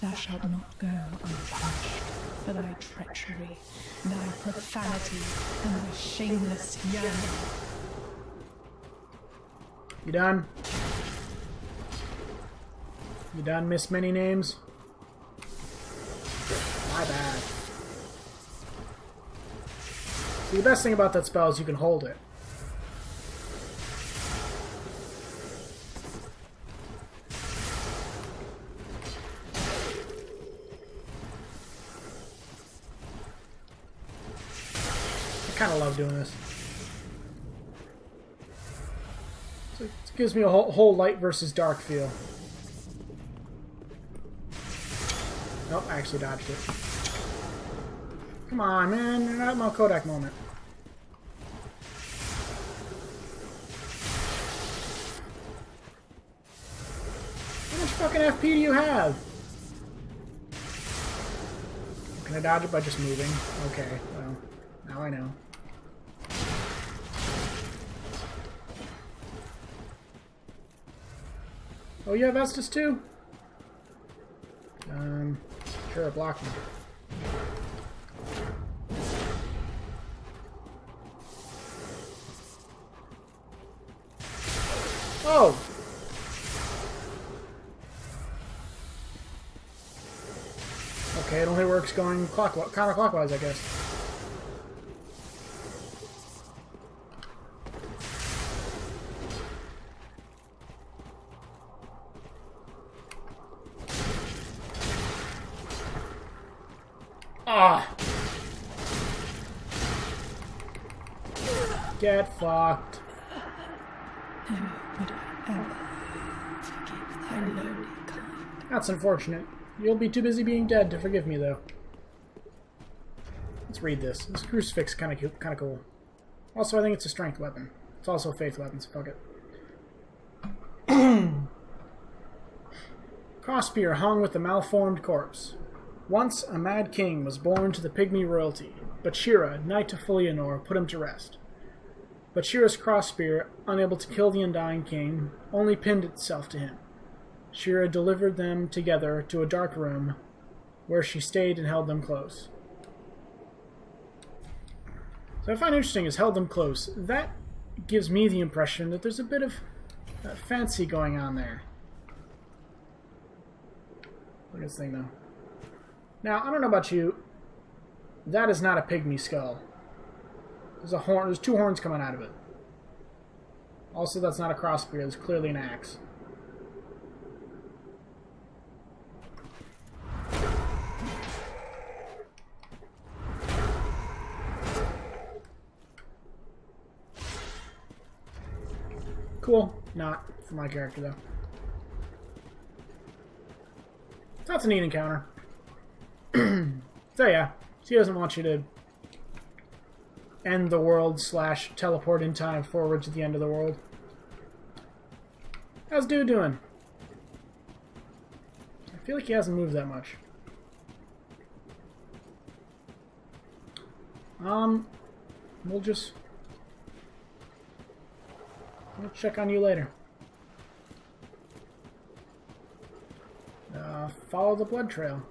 Thou shalt not go unpunished for thy treachery, thy profanity, and thy shameless yearning. You done? You done, Miss Many Names? My bad. See, the best thing about that spell is you can hold it. I kind of love doing this. So it gives me a whole light versus dark feel. Nope, I actually dodged it. Come on, man. You're not at my Kodak moment. How much fucking FP do you have? Can I dodge it by just moving? Okay, well, now I know. Oh, you have Estus too? Sure, block me. Oh! Okay, it only works going counterclockwise, I guess. Ah! Get fucked. That's unfortunate. You'll be too busy being dead to forgive me, though. Let's read this. This crucifix is kind of cool. Also, I think it's a strength weapon. It's also a faith weapon, so fuck it. Crossspear hung with the malformed corpse. Once a mad king was born to the pygmy royalty, but Shira, knight to Filianor, put him to rest. But Shira's crossspear, unable to kill the undying king, only pinned itself to him. Shira delivered them together to a dark room, where she stayed and held them close. So I find interesting is held them close. That gives me the impression that there's a bit of fancy going on there. Look at this thing, though. Now, I don't know about you. That is not a pygmy skull. There's a horn. There's two horns coming out of it. Also, that's not a crossspear. It's clearly an axe. Cool. Not for my character, though. That's a neat encounter. So yeah, she doesn't want you to end the world / teleport in time forward to the end of the world. How's dude doing? I feel like he hasn't moved that much. We'll check on you later. Follow the blood trail.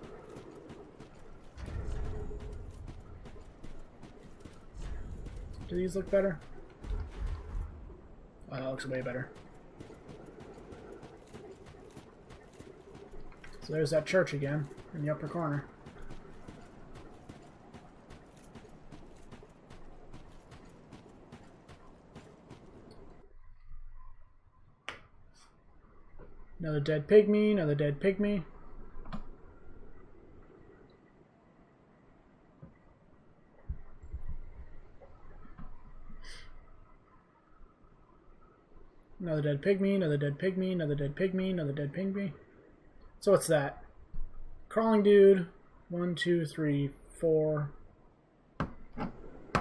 Do these look better? Oh, that looks way better. So there's that church again, in the upper corner. Another dead pygmy, another dead pygmy. Another dead pygmy, another dead pygmy, another dead pygmy, another dead pygmy. So what's that? Crawling dude. 1, 2, 3, 4,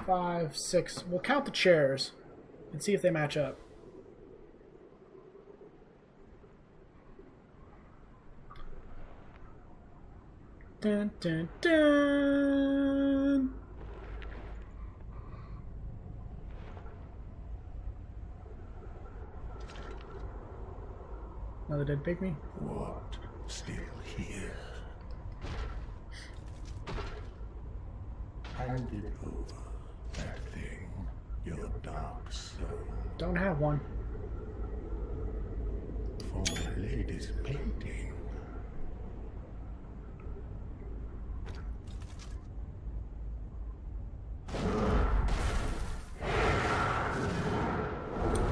5, 6. We'll count the chairs and see if they match up. Dun, dun, dun. Another dead pygmy. What? Still here? Hand it over. That thing. Your dark soul. Don't have one. For my lady's painting.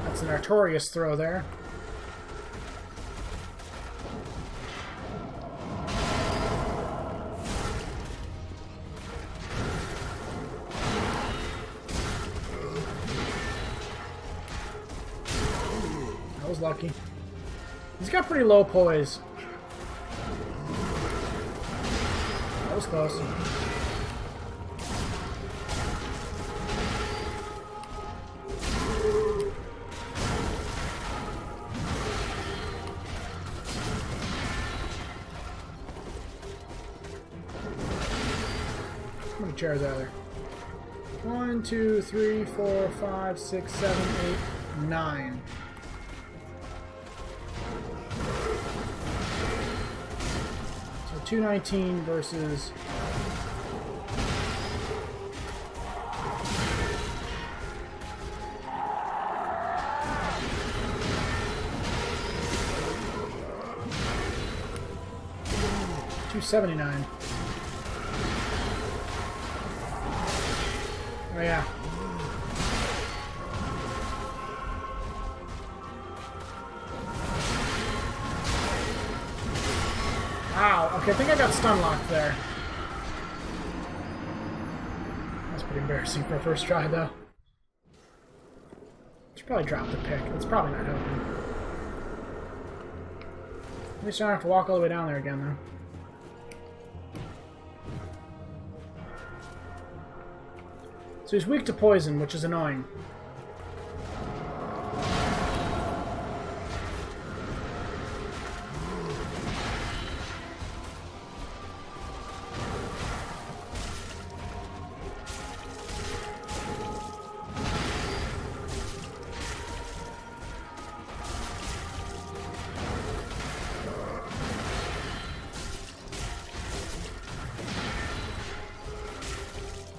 That's an Artorias throw there. That was lucky. He's got pretty low poise. That was close. How many chairs are there? 1, 2, 3, 4, 5, 6, 7, 8, 9. So 219 versus... $279. Oh yeah. Wow, okay, I think I got stun locked there. That's pretty embarrassing for a first try, though. Should probably drop the pick. It's probably not helping. At least I don't have to walk all the way down there again, though. So he's weak to poison, which is annoying.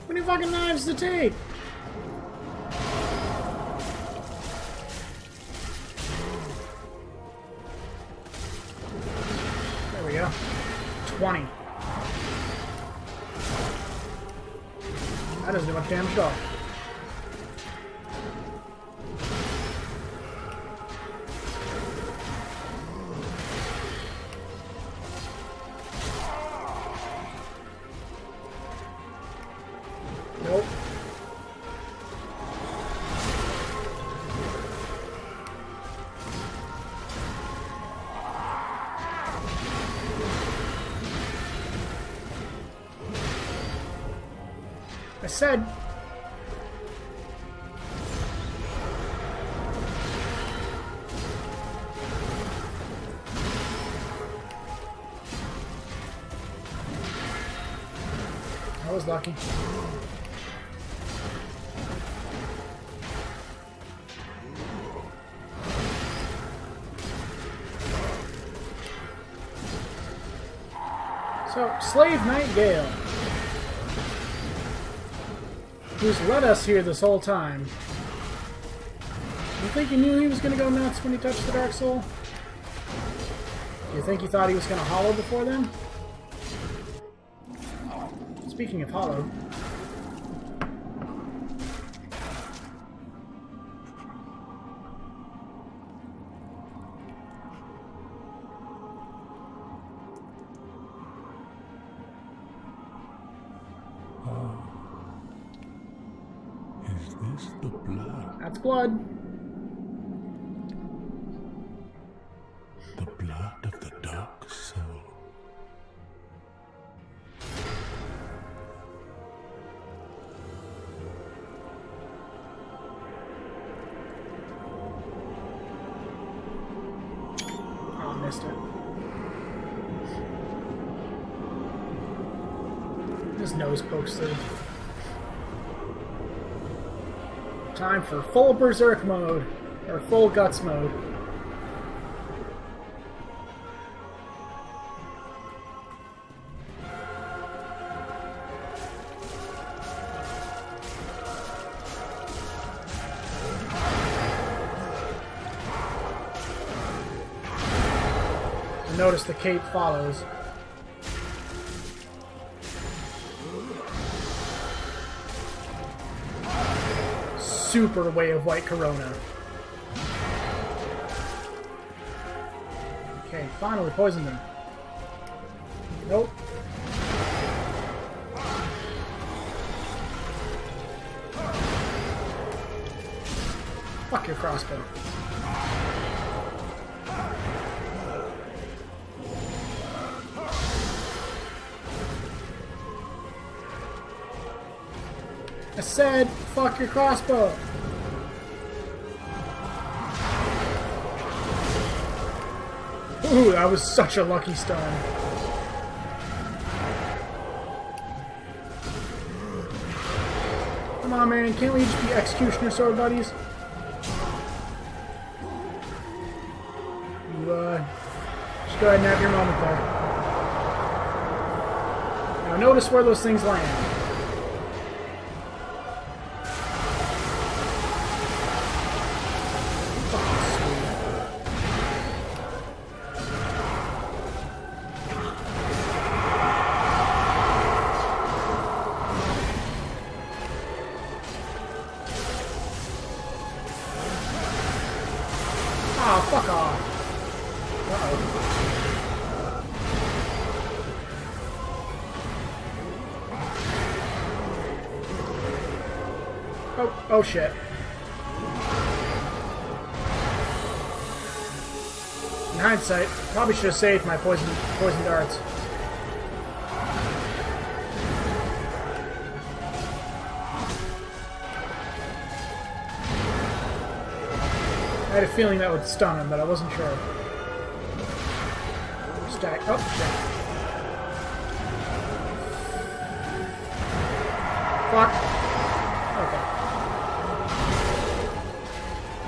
How many fucking knives to take? There we go. 20. That doesn't do much damage at all. Nope. I said... I was lucky. So, Slave Nightingale, who's led us here this whole time. You think he knew he was going to go nuts when he touched the Dark Soul? Do you think he thought he was going to hollow before then? Speaking of hollow... Is this the blood? That's blood. The blood of the Dark Soul. Oh, missed it. His nose pokes through. Time for full Berserk mode, or full Guts mode. And notice the cape follows. Super way of White Corona. Okay, finally poisoned him. Nope. Fuck your crossbow. I said, fuck your crossbow. Ooh, that was such a lucky stun. Come on, man, can't we just be Executioner Sword buddies? You, just go ahead and have your moment there. Now notice where those things land. Oh, fuck off. Uh-oh. Oh shit. In hindsight, probably should have saved my poison darts. I had a feeling that would stun him, but I wasn't sure. Stack. Oh, shit. Fuck. Okay.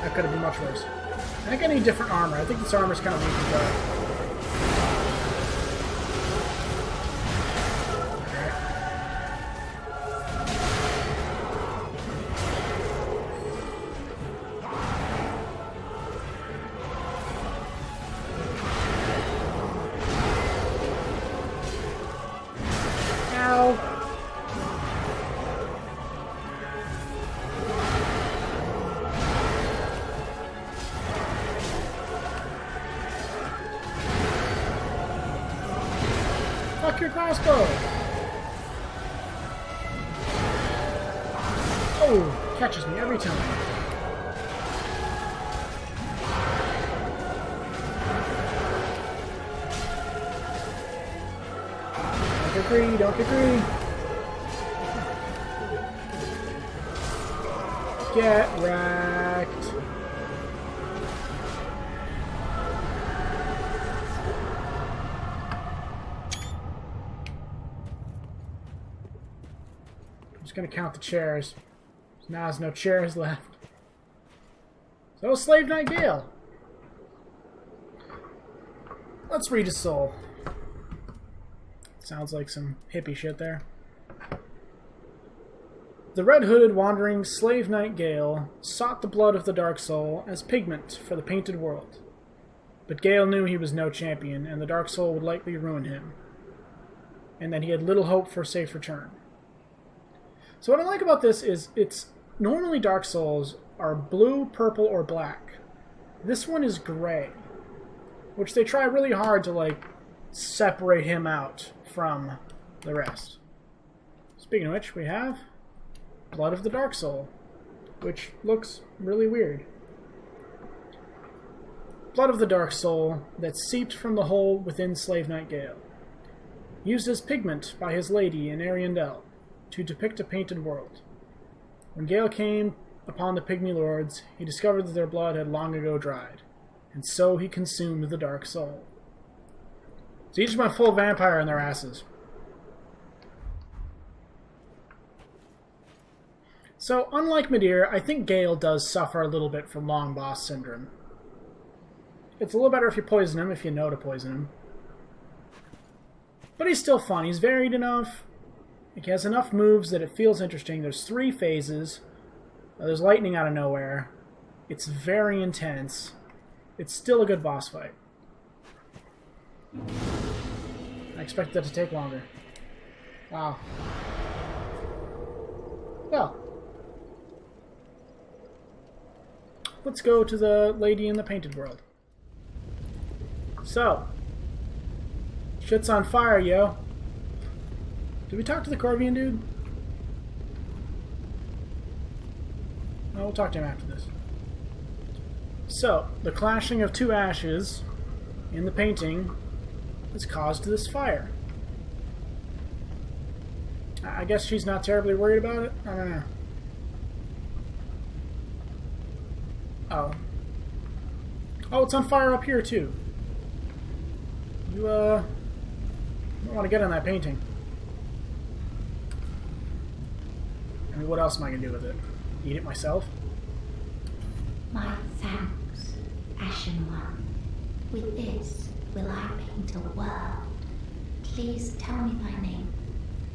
That could have been much worse. I think I need different armor. I think this armor's kind of weak as well. Fuck your crossbow! Oh, catches me every time. Don't get greedy, don't get greedy. Get wrecked. I'm just gonna count the chairs. Now there's no chairs left. So, Slave Knight Gale. Let's read his soul. Sounds like some hippie shit there. The red-hooded wandering Slave Knight Gale sought the blood of the Dark Soul as pigment for the painted world. But Gale knew he was no champion, and the Dark Soul would likely ruin him, and that he had little hope for a safe return. So what I like about this is it's normally Dark Souls are blue, purple, or black. This one is gray, which they try really hard to like separate him out from the rest. Speaking of which, we have Blood of the Dark Soul, which looks really weird. Blood of the Dark Soul that seeped from the hole within Slave Knight Gale, used as pigment by his lady in Ariandel to depict a painted world. When Gale came upon the Pygmy Lords, he discovered that their blood had long ago dried, and so he consumed the Dark Soul. So each went full vampire in their asses. So, unlike Midir, I think Gale does suffer a little bit from long boss syndrome. It's a little better if you poison him, if you know to poison him. But he's still fun. He's varied enough. He has enough moves that it feels interesting. There's 3 phases. There's lightning out of nowhere. It's very intense. It's still a good boss fight. I expected that to take longer. Wow. Well. Let's go to the lady in the painted world. So. Shit's on fire, yo. Did we talk to the Corvian dude? No, we'll talk to him after this. So, the clashing of 2 ashes in the painting has caused this fire. I guess she's not terribly worried about it? I don't know. Oh. Oh, it's on fire up here, too. You, don't want to get on that painting. I mean, what else am I going to do with it? Eat it myself? My thanks, Ashen One. With this will I paint a world. Please tell me thy name,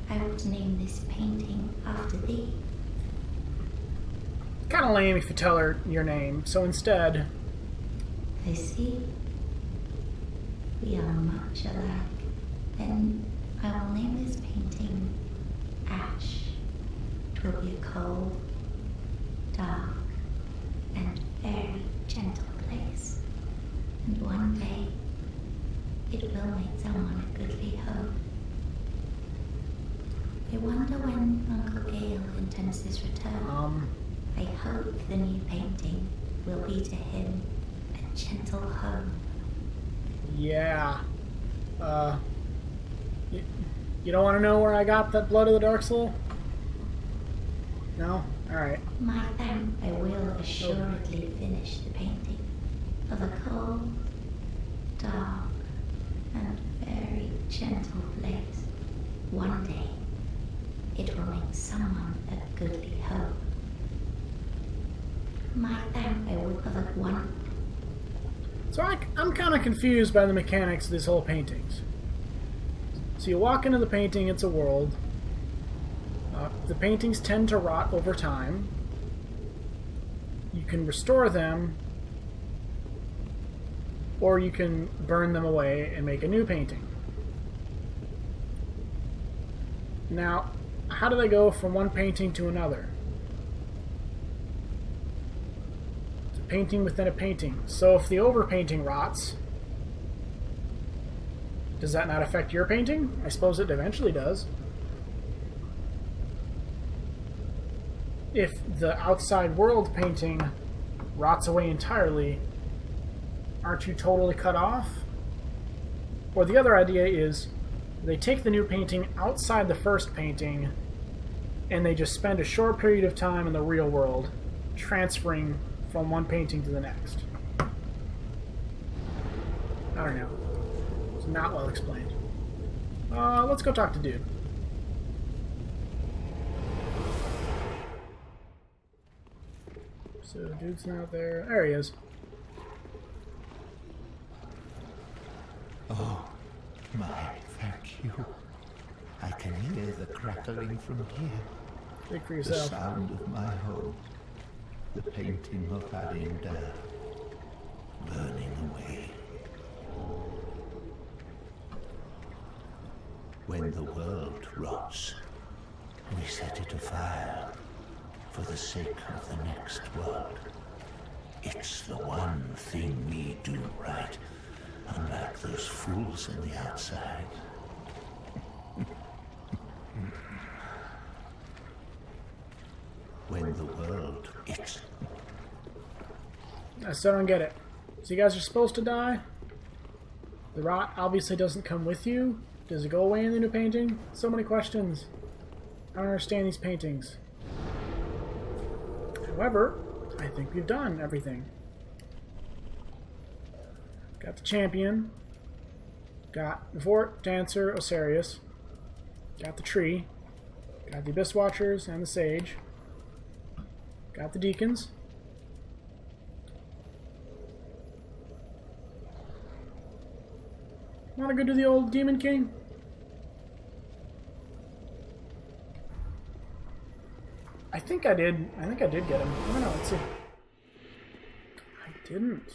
I would name this painting after thee. Kind of lame if you tell her your name, so instead... I see. We are much alike. Then I will name this painting Ash. 'Twill be a cold, dark, and very gentle place. And one day, it will make someone a goodly home. I wonder when Uncle Gale intends his return. I hope the new painting will be to him a gentle home. Yeah. You don't want to know where I got that Blood of the Dark Soul? No? Alright. My thank, I will assuredly finish the painting of a cold, dark, and very gentle place. One day, it will make someone a goodly home. My thank, I will have a one. So I'm kind of confused by the mechanics of this whole paintings. So you walk into the painting, it's a world. The paintings tend to rot over time. You can restore them, or you can burn them away and make a new painting. Now, how do they go from one painting to another? It's a painting within a painting. So if the overpainting rots, does that not affect your painting? I suppose it eventually does. If the outside world painting rots away entirely, aren't you totally cut off? Or the other idea is they take the new painting outside the first painting and they just spend a short period of time in the real world transferring from one painting to the next. I don't know. It's not well explained. Let's go talk to Dude. So Dude's not there. There he is. Oh, my, thank you. I can hear the crackling from here. Speak for The yourself. sound of my home. The painting of Arinda burning away. When the world rots, we set it afire for the sake of the next world. It's the one thing we do right, unlike those fools on the outside. When the world, it's... I still don't get it. So you guys are supposed to die? The rot obviously doesn't come with you? Does it go away in the new painting? So many questions. I don't understand these paintings. However, I think we've done everything. Got the champion. Got the Vort, Dancer, Osirius. Got the tree. Got the Abyss Watchers and the Sage. Got the deacons. Wanna go do the old Demon King? I think I did. I think I did get him. I don't know. Let's see. I didn't.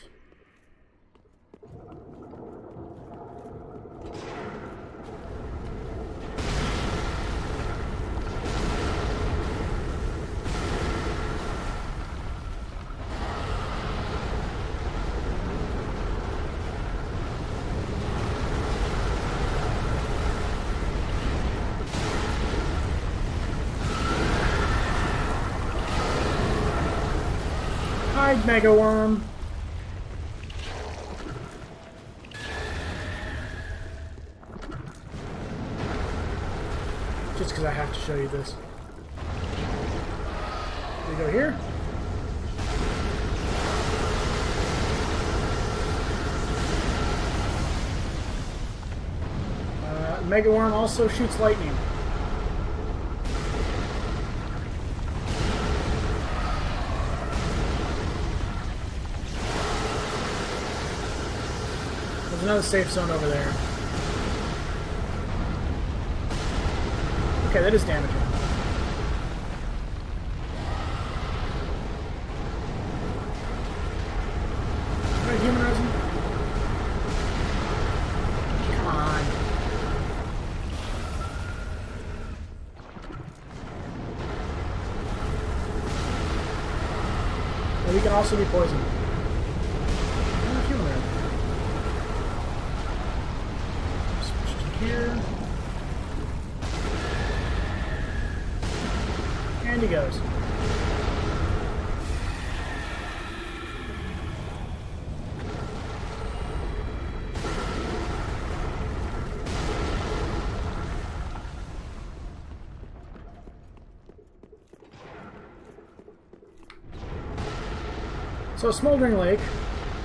Hide, Mega Worm. Just because I have to show you this. We go here. Mega Worm also shoots lightning. There's another safe zone over there. Okay, that is damaging. Right, humanize him. Come on. Well, we can also be poisoned. Humanize. Switch to here. And he goes. So, Smoldering Lake. I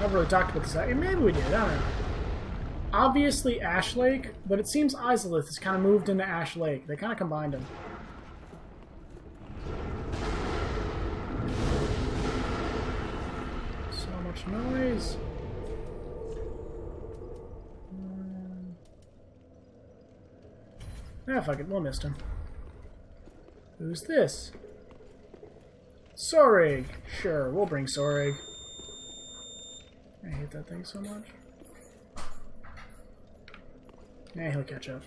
haven't really talked about this. Maybe we did. I don't know. Obviously Ash Lake, but it seems Izalith has kind of moved into Ash Lake. They kind of combined them. So much noise. Ah, fuck it. We'll miss him. Who's this? Sorig. Sure, we'll bring Sorig. I hate that thing so much. Yeah, he'll catch up.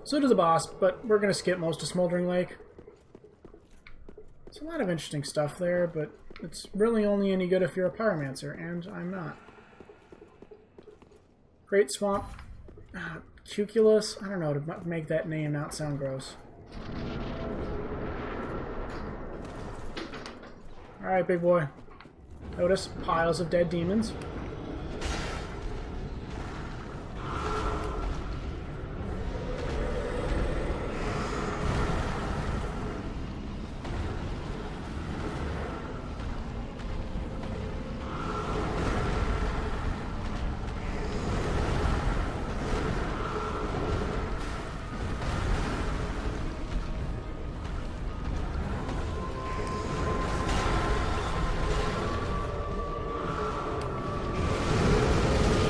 So does the boss, but we're going to skip most of Smoldering Lake. There's a lot of interesting stuff there, but it's really only any good if you're a pyromancer, and I'm not. Great Swamp. Cuculus. I don't know, to make that name not sound gross. Alright, big boy. Notice piles of dead demons.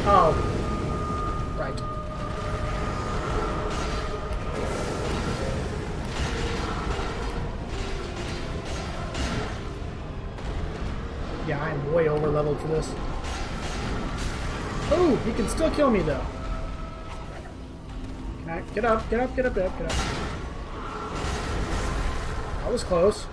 Oh. Right. Yeah, I'm way over leveled for this. Oh, he can still kill me though. Can I get up, get up, get up, get up, get up. That was close.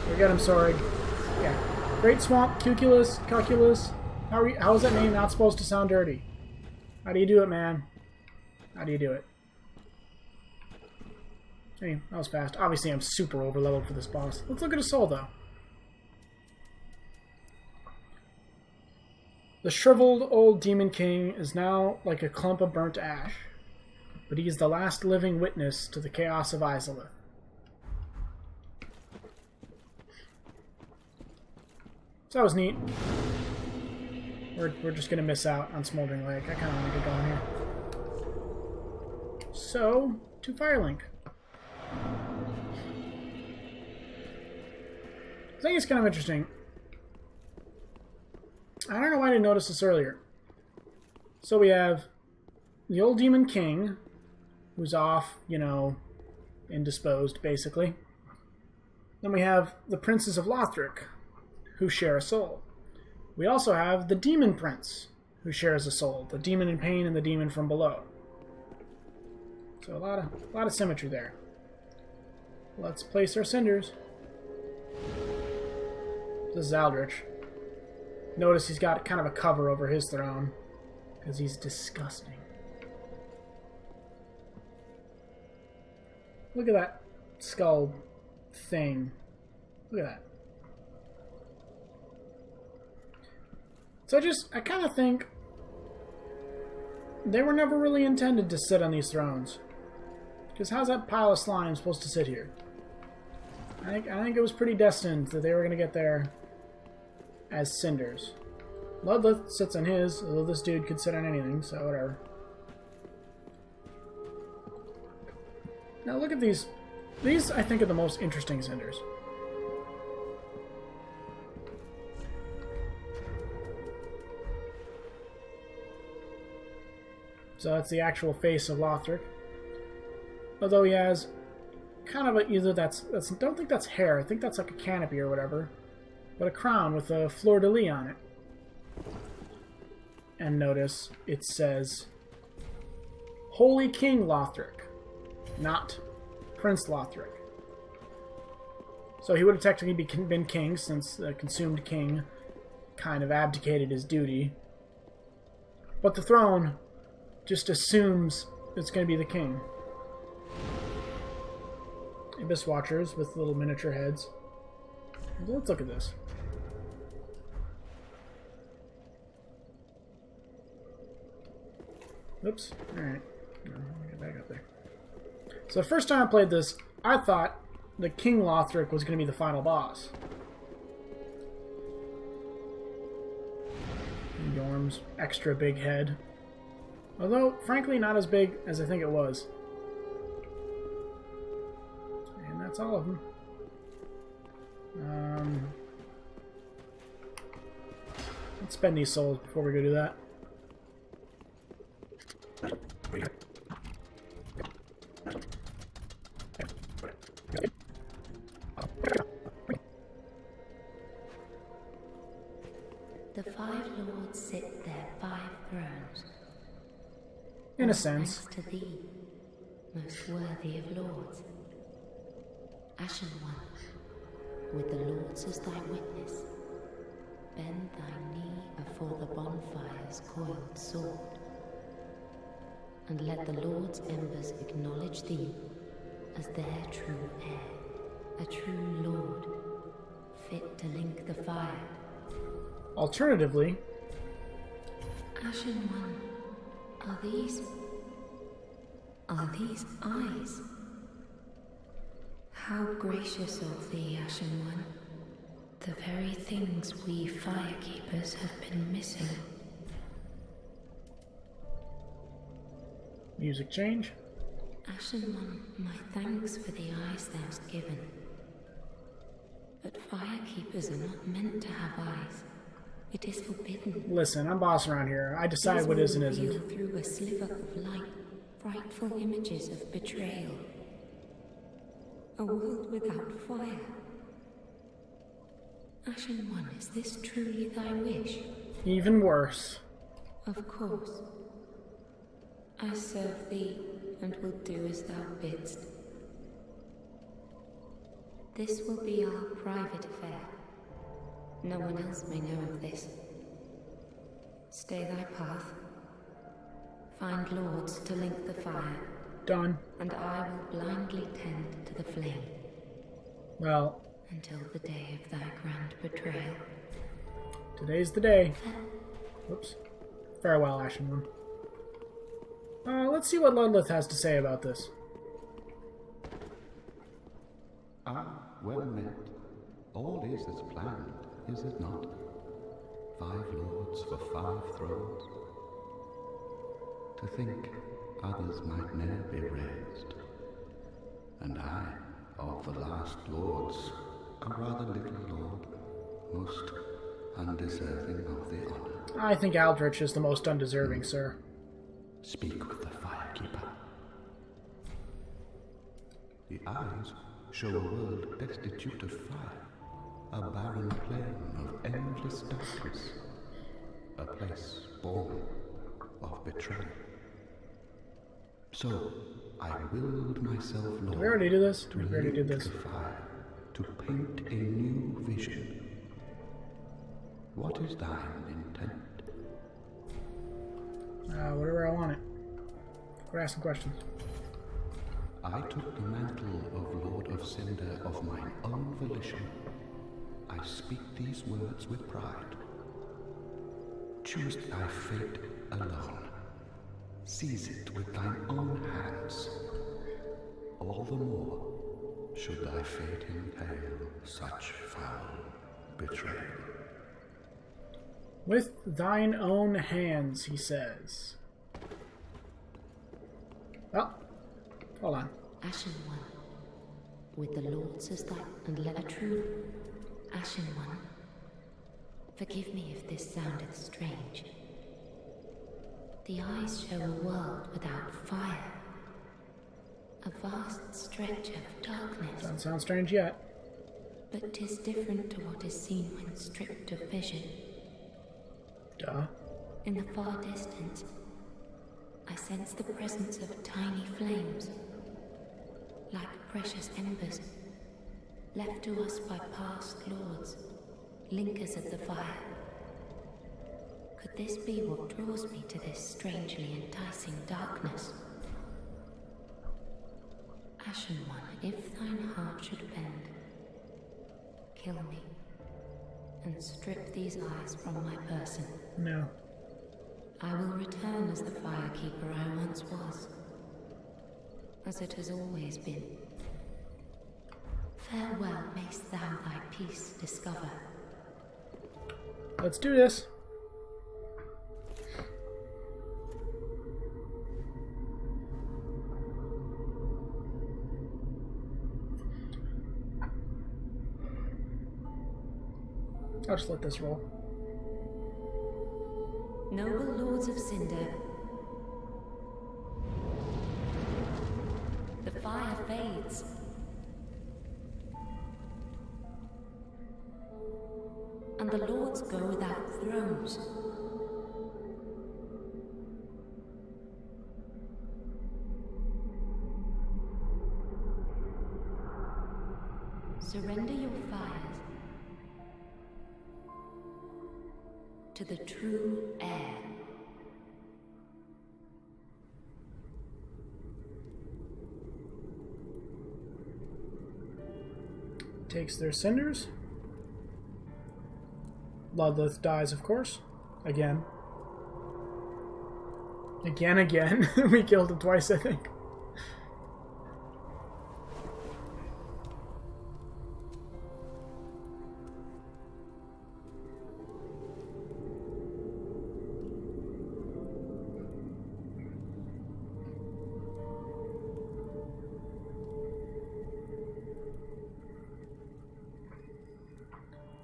We got him, sorry. Yeah. Great Swamp, Cuculus, Calculus. How is that name not supposed to sound dirty? How do you do it, man? How do you do it? Hey, that was fast. Obviously, I'm super over leveled for this boss. Let's look at his soul, though. The shriveled old Demon King is now like a clump of burnt ash, but he is the last living witness to the chaos of Izalith. So that was neat. We're just going to miss out on Smoldering Lake. I kind of want to get going here. So, to Firelink. I think it's kind of interesting. I don't know why I didn't notice this earlier. So we have the old Demon King, who's off, you know, indisposed, basically. Then we have the Princes of Lothric, who share a soul. We also have the Demon Prince, who shares a soul. The Demon in Pain and the Demon from Below. So a lot of symmetry there. Let's place our cinders. This is Aldrich. Notice he's got kind of a cover over his throne, because he's disgusting. Look at that skull thing. Look at that. So I kind of think they were never really intended to sit on these thrones. Because how's that pile of slime supposed to sit here? I think it was pretty destined that they were going to get there as cinders. Ludleth sits on his, although this dude could sit on anything, so whatever. Now look at these. These, I think, are the most interesting cinders. So that's the actual face of Lothric. Although he has kind of a, either that's don't think that's hair. I think that's like a canopy or whatever. But a crown with a fleur-de-lis on it. And notice it says Holy King Lothric, not Prince Lothric. So he would have technically been king, since the consumed king kind of abdicated his duty. But the throne just assumes it's going to be the king. Abyss Watchers with little miniature heads. Let's look at this. Oops. Alright. Let me get back up there. So the first time I played this, I thought the King Lothric was going to be the final boss. Yorm's extra big head. Although, frankly, not as big as I think it was. And that's all of them. Let's spend these souls before we go do that. The five lords sit their 5 thrones. In a All sense. thanks to thee, most worthy of lords. Ashen One, with the lords as thy witness, bend thy knee afore the bonfire's coiled sword, and let the lords' embers acknowledge thee as their true heir, a true lord, fit to link the fire. Alternatively, Ashen One, are these eyes? How gracious of thee, Ashen One. The very things we firekeepers have been missing. music change. Ashen One, my thanks for the eyes thou'st given. But firekeepers are not meant to have eyes. It is forbidden. Listen, I'm boss around here. I decide what is and These will isn't. reveal through a sliver of light, frightful images of betrayal. A world without fire. Ashen One, is this truly thy wish? Even worse. Of course. I serve thee, and will do as thou bidst. This will be our private affair. No one else may know of this. Stay thy path. Find lords to link the fire, Done. and I will blindly tend to the flame Well, until the day of thy grand betrayal. today's the day. Whoops. Farewell, Ashen One. Let's see what Ludleth has to say about this. Ah, well met. All is as planned, is it not? 5 lords for 5 thrones. To think others might ne'er be raised. And I, of the last lords, a rather little lord, most undeserving of the honor. I think Aldrich is the most undeserving, sir. Speak with the firekeeper. The eyes show a world destitute of fire, a barren plain of endless darkness, a place born of betrayal. So I willed myself, Lord, Did we already do this? to We already did link this. the fire, to paint a new vision. What is thine intent? Whatever I want it. Quit asking questions. I took the mantle of Lord of Cinder of mine own volition. I speak these words with pride. Choose thy fate alone. Seize it with thine own hands. All the more should thy fate entail such foul betrayal. With thine own hands, he says. Oh, hold on. Ashen One, with the lords as thy, and let a true Ashen One. Forgive me if this soundeth strange. The eyes show a world without fire. A vast stretch of darkness. Doesn't sound strange yet. But 'tis different to what is seen when stripped of vision. Duh. In the far distance, I sense the presence of tiny flames, like precious embers, left to us by past lords, linkers of the fire. Could this be what draws me to this strangely enticing darkness? Ashen one, if thine heart should bend, kill me, and strip these eyes from my person. No. I will return as the firekeeper I once was, as it has always been. Farewell, mayst thou thy peace discover. Let's do this. I'll just let this roll. Noble lords of Cinder, the fire fades. And the lords go without thrones. Surrender your fires to the true heir. Takes their cinders. Ludlith dies, of course. Again. Again. We killed him twice, I think.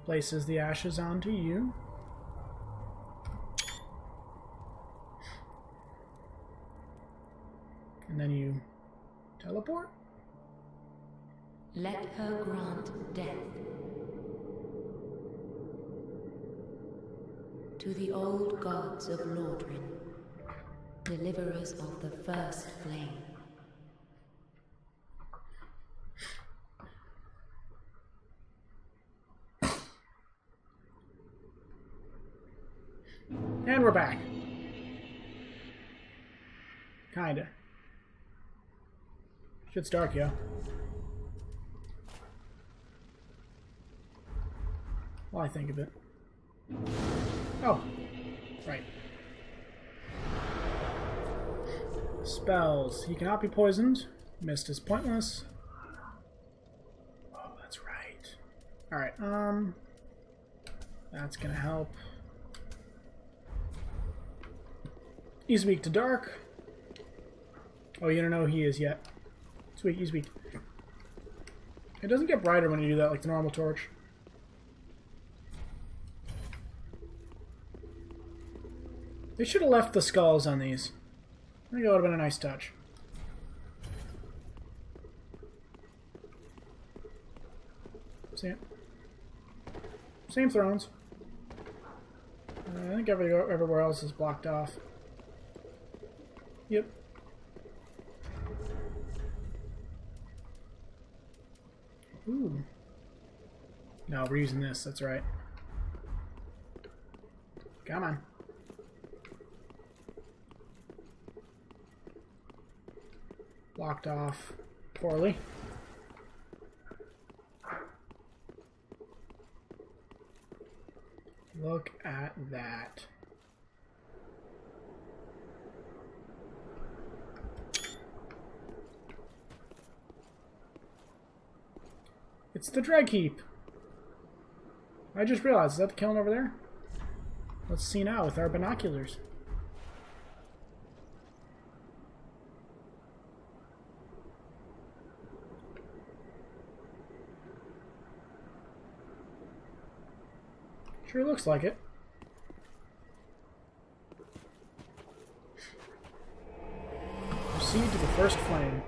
Places the ashes onto you. And then you teleport? Let her grant death to the old gods of Lordrin, deliverers of the first flame. And we're back. Kinda. Shit's dark, yo. Well, I think of it. Oh. Right. Spells. He cannot be poisoned. Mist is pointless. Oh, that's right. Alright, that's gonna help. He's weak to dark. Oh, you don't know who he is yet. He's weak, he's weak. It doesn't get brighter when you do that like the normal torch. They should have left the skulls on these. I think that would have been a nice touch. Same thrones. I think everywhere else is blocked off. Yep. Ooh. No, we're using this, that's right. Come on. Blocked off poorly. Look at that. It's the drag heap. I just realized, is that the kiln over there? Let's see now with our binoculars. Sure looks like it. First flame.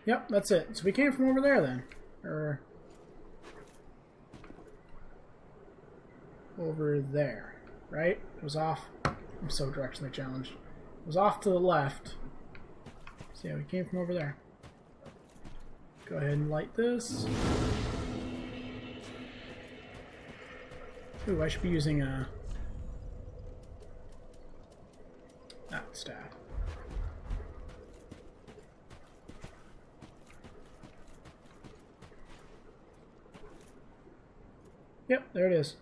Yep, that's it. So we came from over there then. Or over there, right? It was off. I'm so directionally challenged. It was off to the left. So yeah, we came from over there. Go ahead and light this. Ooh, I should be using that staff. Yep, there it is.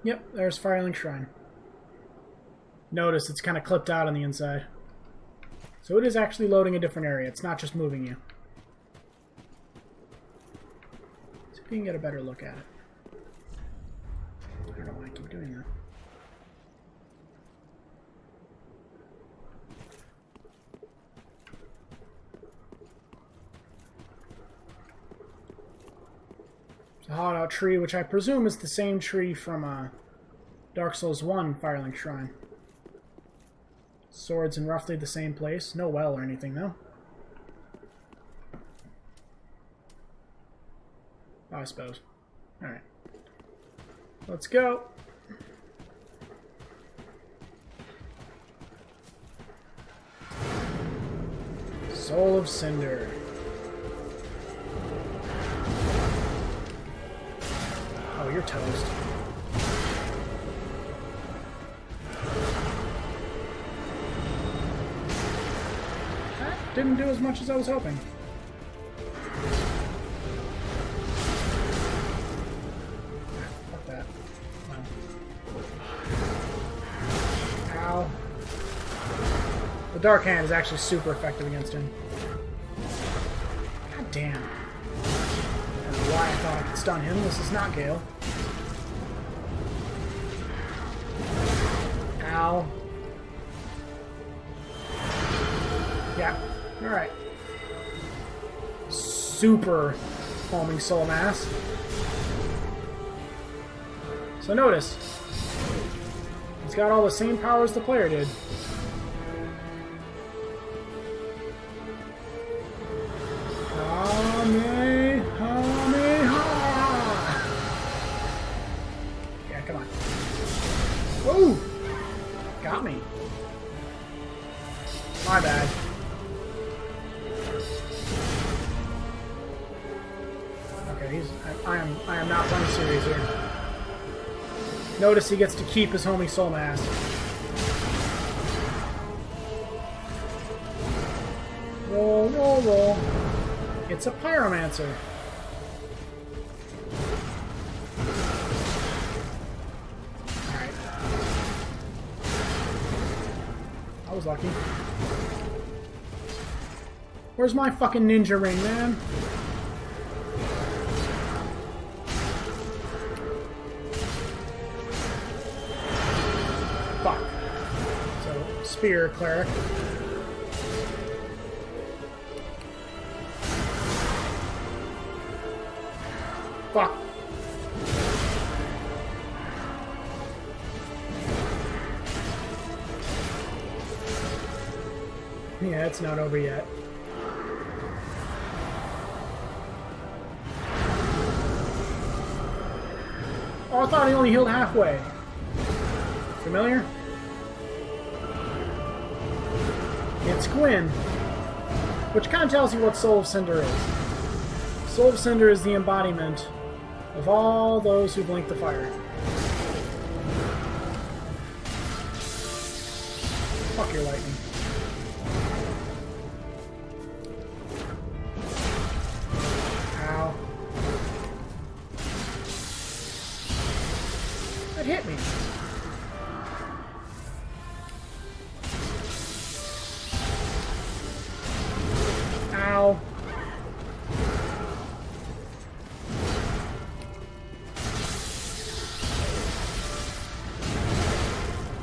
Yep, there's Firelink Shrine. Notice it's kind of clipped out on the inside. So it is actually loading a different area. It's not just moving you. See if we can get a better look at it. I don't know why I keep doing that. It's a hollowed out tree, which I presume is the same tree from Dark Souls 1 Firelink Shrine. Swords in roughly the same place. No well or anything, though. Oh, I suppose. Alright. Let's go. Soul of Cinder. Oh, you're toast. That didn't do as much as I was hoping. Fuck that. Wow. Ow. The Dark Hand is actually super effective against him. God damn. I don't know why I thought I could stun him. This is not Gale. Ow. Yeah. Alright. Super foaming soul mass. So notice, it's got all the same powers the player did. Yeah, come on. Oh! Got me. My bad. Okay, I am not playing serious here. Notice he gets to keep his homing soul mass. Roll, roll, roll. It's a pyromancer. Alright. I was lucky. Where's my fucking ninja ring, man? Fuck. So, spear cleric. Fuck. Yeah, it's not over yet. Oh, I thought he only healed halfway. Familiar? It's Gwyn. Which kind of tells you what Soul of Cinder is. Soul of Cinder is the embodiment of all those who blink the fire. Fuck your lightning. Ow. That hit me. Ow.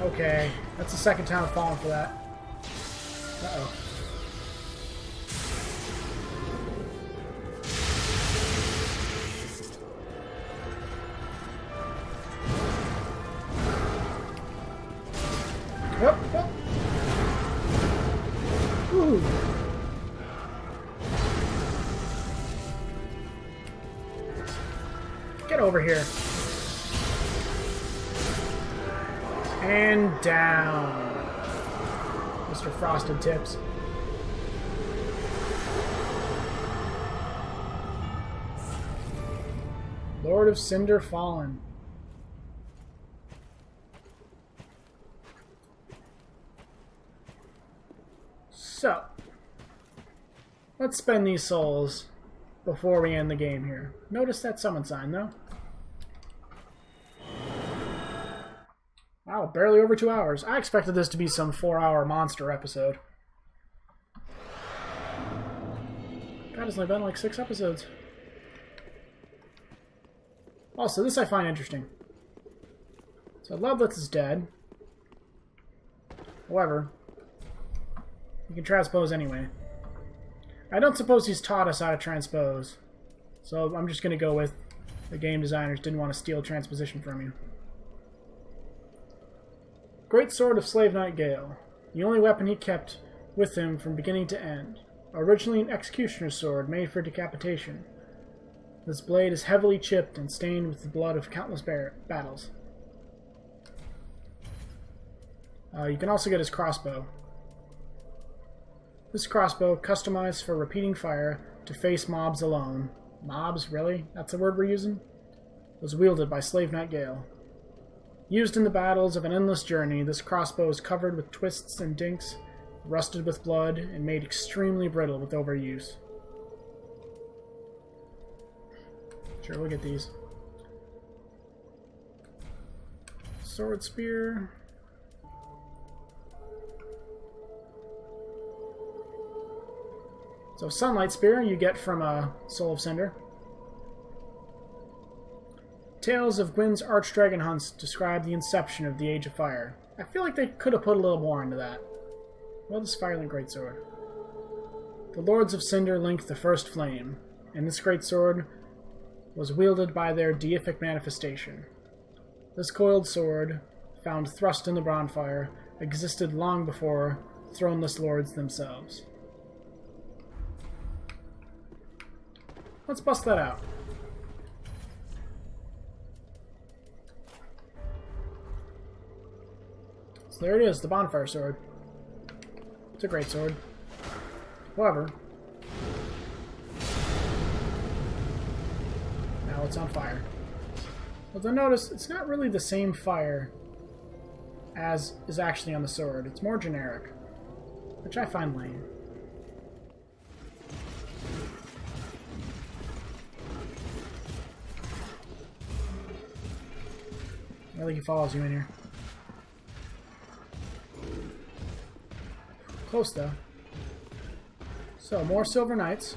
Okay, That's the second time I've fallen for that. Uh-oh. Yep, yep. Ooh. Get over here. And down. Mr. Frosted Tips. Lord of Cinder fallen. So, let's spend these souls before we end the game here. Notice that summon sign, though. Wow, barely over 2 hours. I expected this to be some 4-hour monster episode. God, it's only been like 6 episodes. Also, this I find interesting. So Loveless is dead. However, he can transpose anyway. I don't suppose he's taught us how to transpose. So I'm just going to go with the game designers didn't want to steal transposition from you. Great Sword of Slave Knight Gale. The only weapon he kept with him from beginning to end. Originally an executioner's sword made for decapitation. This blade is heavily chipped and stained with the blood of countless battles. You can also get his crossbow. This crossbow, customized for repeating fire to face mobs alone. Mobs, really? That's the word we're using? Was wielded by Slave Knight Gale. Used in the battles of an endless journey, this crossbow is covered with twists and dinks, rusted with blood, and made extremely brittle with overuse. Sure, we'll get these. Sword spear. So Sunlight Spear you get from Soul of Cinder. Tales of Gwyn's Archdragon hunts describe the inception of the Age of Fire. I feel like they could have put a little more into that. Well, this Firelink Greatsword. The Lords of Cinder linked the first flame, and this greatsword was wielded by their deific manifestation. This coiled sword, found thrust in the bonfire, existed long before throneless lords themselves. Let's bust that out. So there it is, the bonfire sword. It's a great sword. However, now it's on fire. Although notice, it's not really the same fire as is actually on the sword. It's more generic, which I find lame. I think he follows you in here. Close, though. So, more Silver Knights.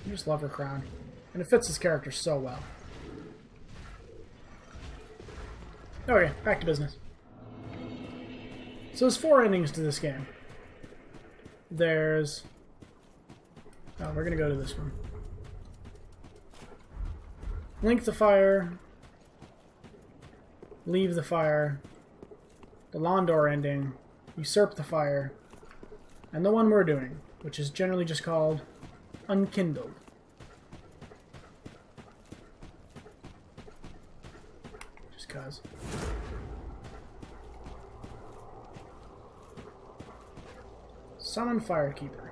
I just love her crown. And it fits his character so well. Okay, back to business. So there's 4 endings to this game. There's... Oh, we're gonna go to this one. Link the fire. Leave the fire. The Londor ending. Usurp the fire. And the one we're doing, which is generally just called Unkindled. Just cause. Summon Firekeeper.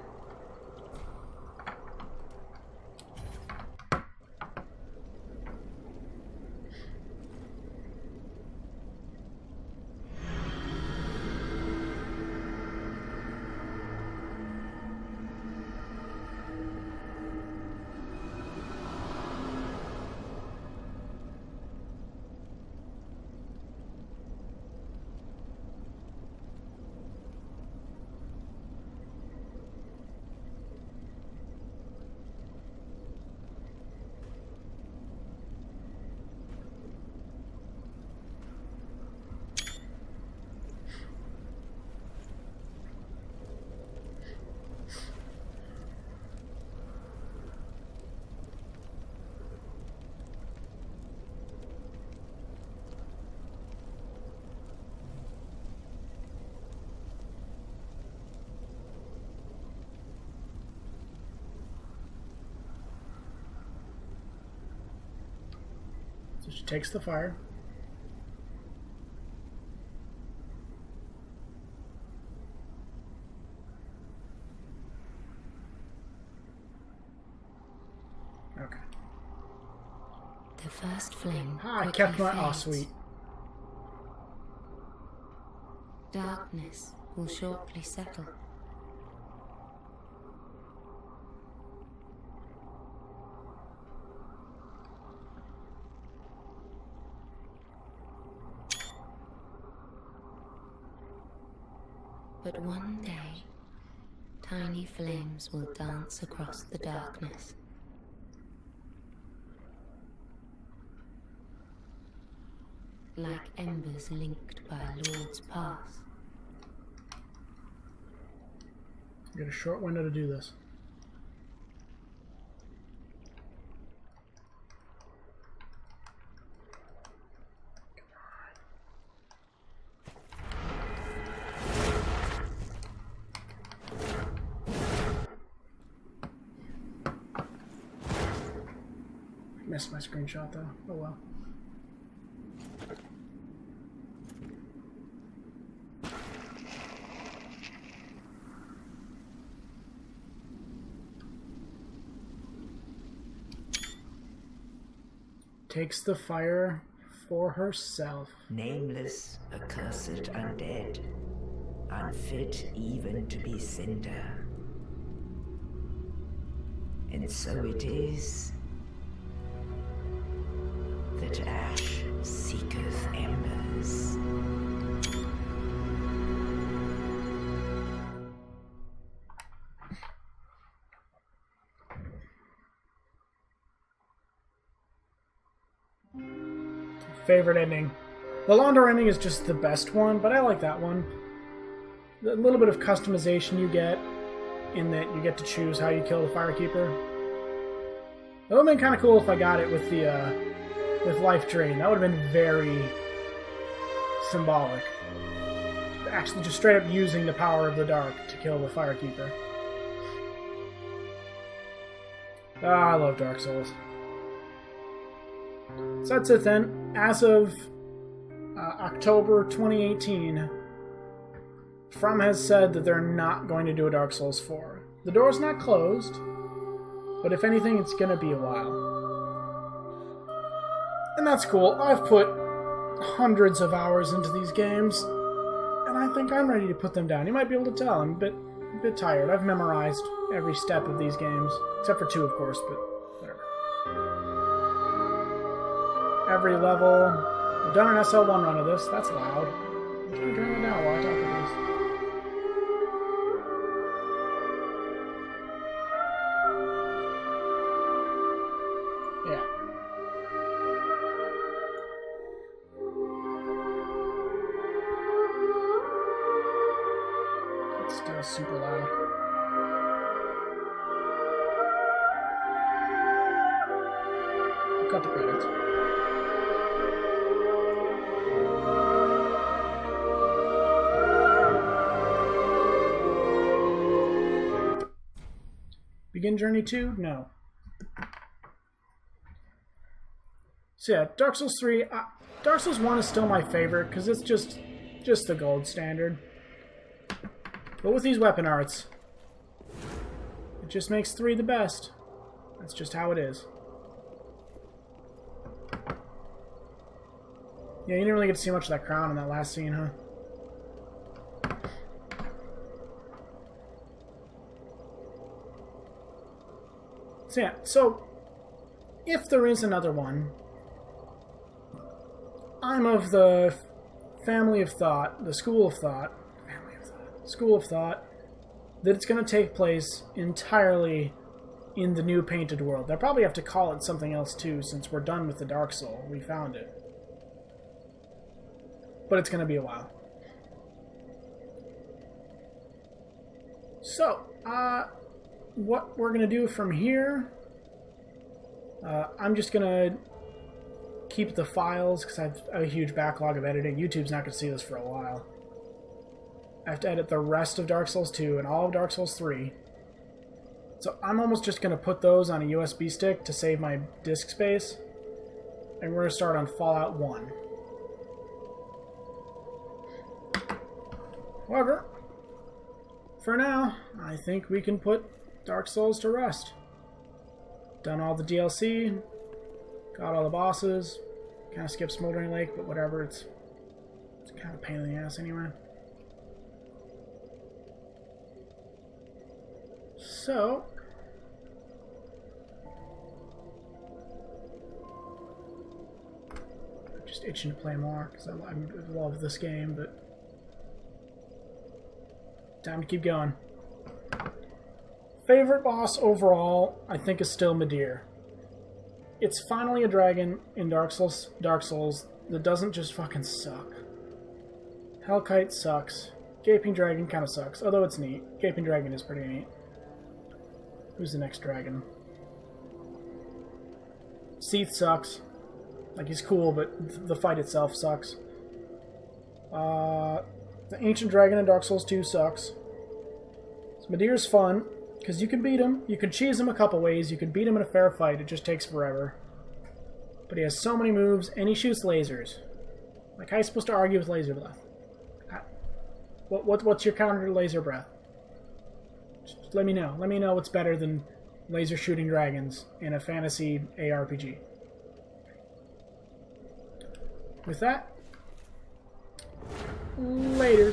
So she takes the fire. Okay. The first flame. Ah, I quickly kept my... Oh, fades. sweet. Darkness will shortly settle. But one day, tiny flames will dance across the darkness. Like embers linked by Lord's path. You got a short window to do this. Missed my screenshot though. Oh well. Takes the fire for herself. Nameless, accursed undead, unfit even to be cinder. And so it is that ash seeketh embers. Favorite ending. The Londor ending is just the best one, but I like that one. The little bit of customization you get, in that you get to choose how you kill the Firekeeper. It would have been kind of cool if I got it with the with Life Drain. That would have been very symbolic. Actually, just straight up using the power of the dark to kill the Firekeeper. Ah, I love Dark Souls. So that's it then. As of October 2018, From has said that they're not going to do a Dark Souls 4. The door's not closed, but if anything, it's going to be a while. And that's cool. I've put hundreds of hours into these games, and I think I'm ready to put them down. You might be able to tell. I'm a bit tired. I've memorized every step of these games, except for 2, of course, but whatever. Every level. I've done an SL1 run of this. That's loud. I'm trying to turn it down while I talk about this. Yeah. It's still super loud. Cut the credits. Begin Journey 2? No. So yeah, Dark Souls 3. Dark Souls 1 is still my favorite because it's just the gold standard. But with these weapon arts, it just makes 3 the best. That's just how it is. Yeah, you didn't really get to see much of that crown in that last scene, huh? So yeah, so if there is another one, I'm of the family of thought, the school of thought, that it's going to take place entirely in the new painted world. They'll probably have to call it something else too, since we're done with the Dark Soul. We found it. But it's going to be a while. So, what we're going to do from here, I'm just going to keep the files because I have a huge backlog of editing. YouTube's not going to see this for a while. I have to edit the rest of Dark Souls 2 and all of Dark Souls 3. So I'm almost just going to put those on a USB stick to save my disk space. and we're going to start on Fallout 1. However, for now, I think we can put Dark Souls to rest. Done all the DLC, got all the bosses, kind of skipped Smoldering Lake, but whatever, it's kind of a pain in the ass anyway. So, I'm just itching to play more because I love this game, but time to keep going. Favorite boss overall, I think, is still Midir. It's finally a dragon in Dark Souls that doesn't just fucking suck. Hellkite sucks. Gaping Dragon kind of sucks, although it's neat. Gaping Dragon is pretty neat. Who's the next dragon? Seath sucks. Like, he's cool, but the fight itself sucks. The Ancient Dragon in Dark Souls 2 sucks. So Midir's fun, because you can beat him. You can cheese him a couple ways. You can beat him in a fair fight. It just takes forever. But he has so many moves, and he shoots lasers. Like, how are you supposed to argue with laser breath? What's your counter to laser breath? Just let me know. Let me know what's better than laser shooting dragons in a fantasy ARPG. With that, laters.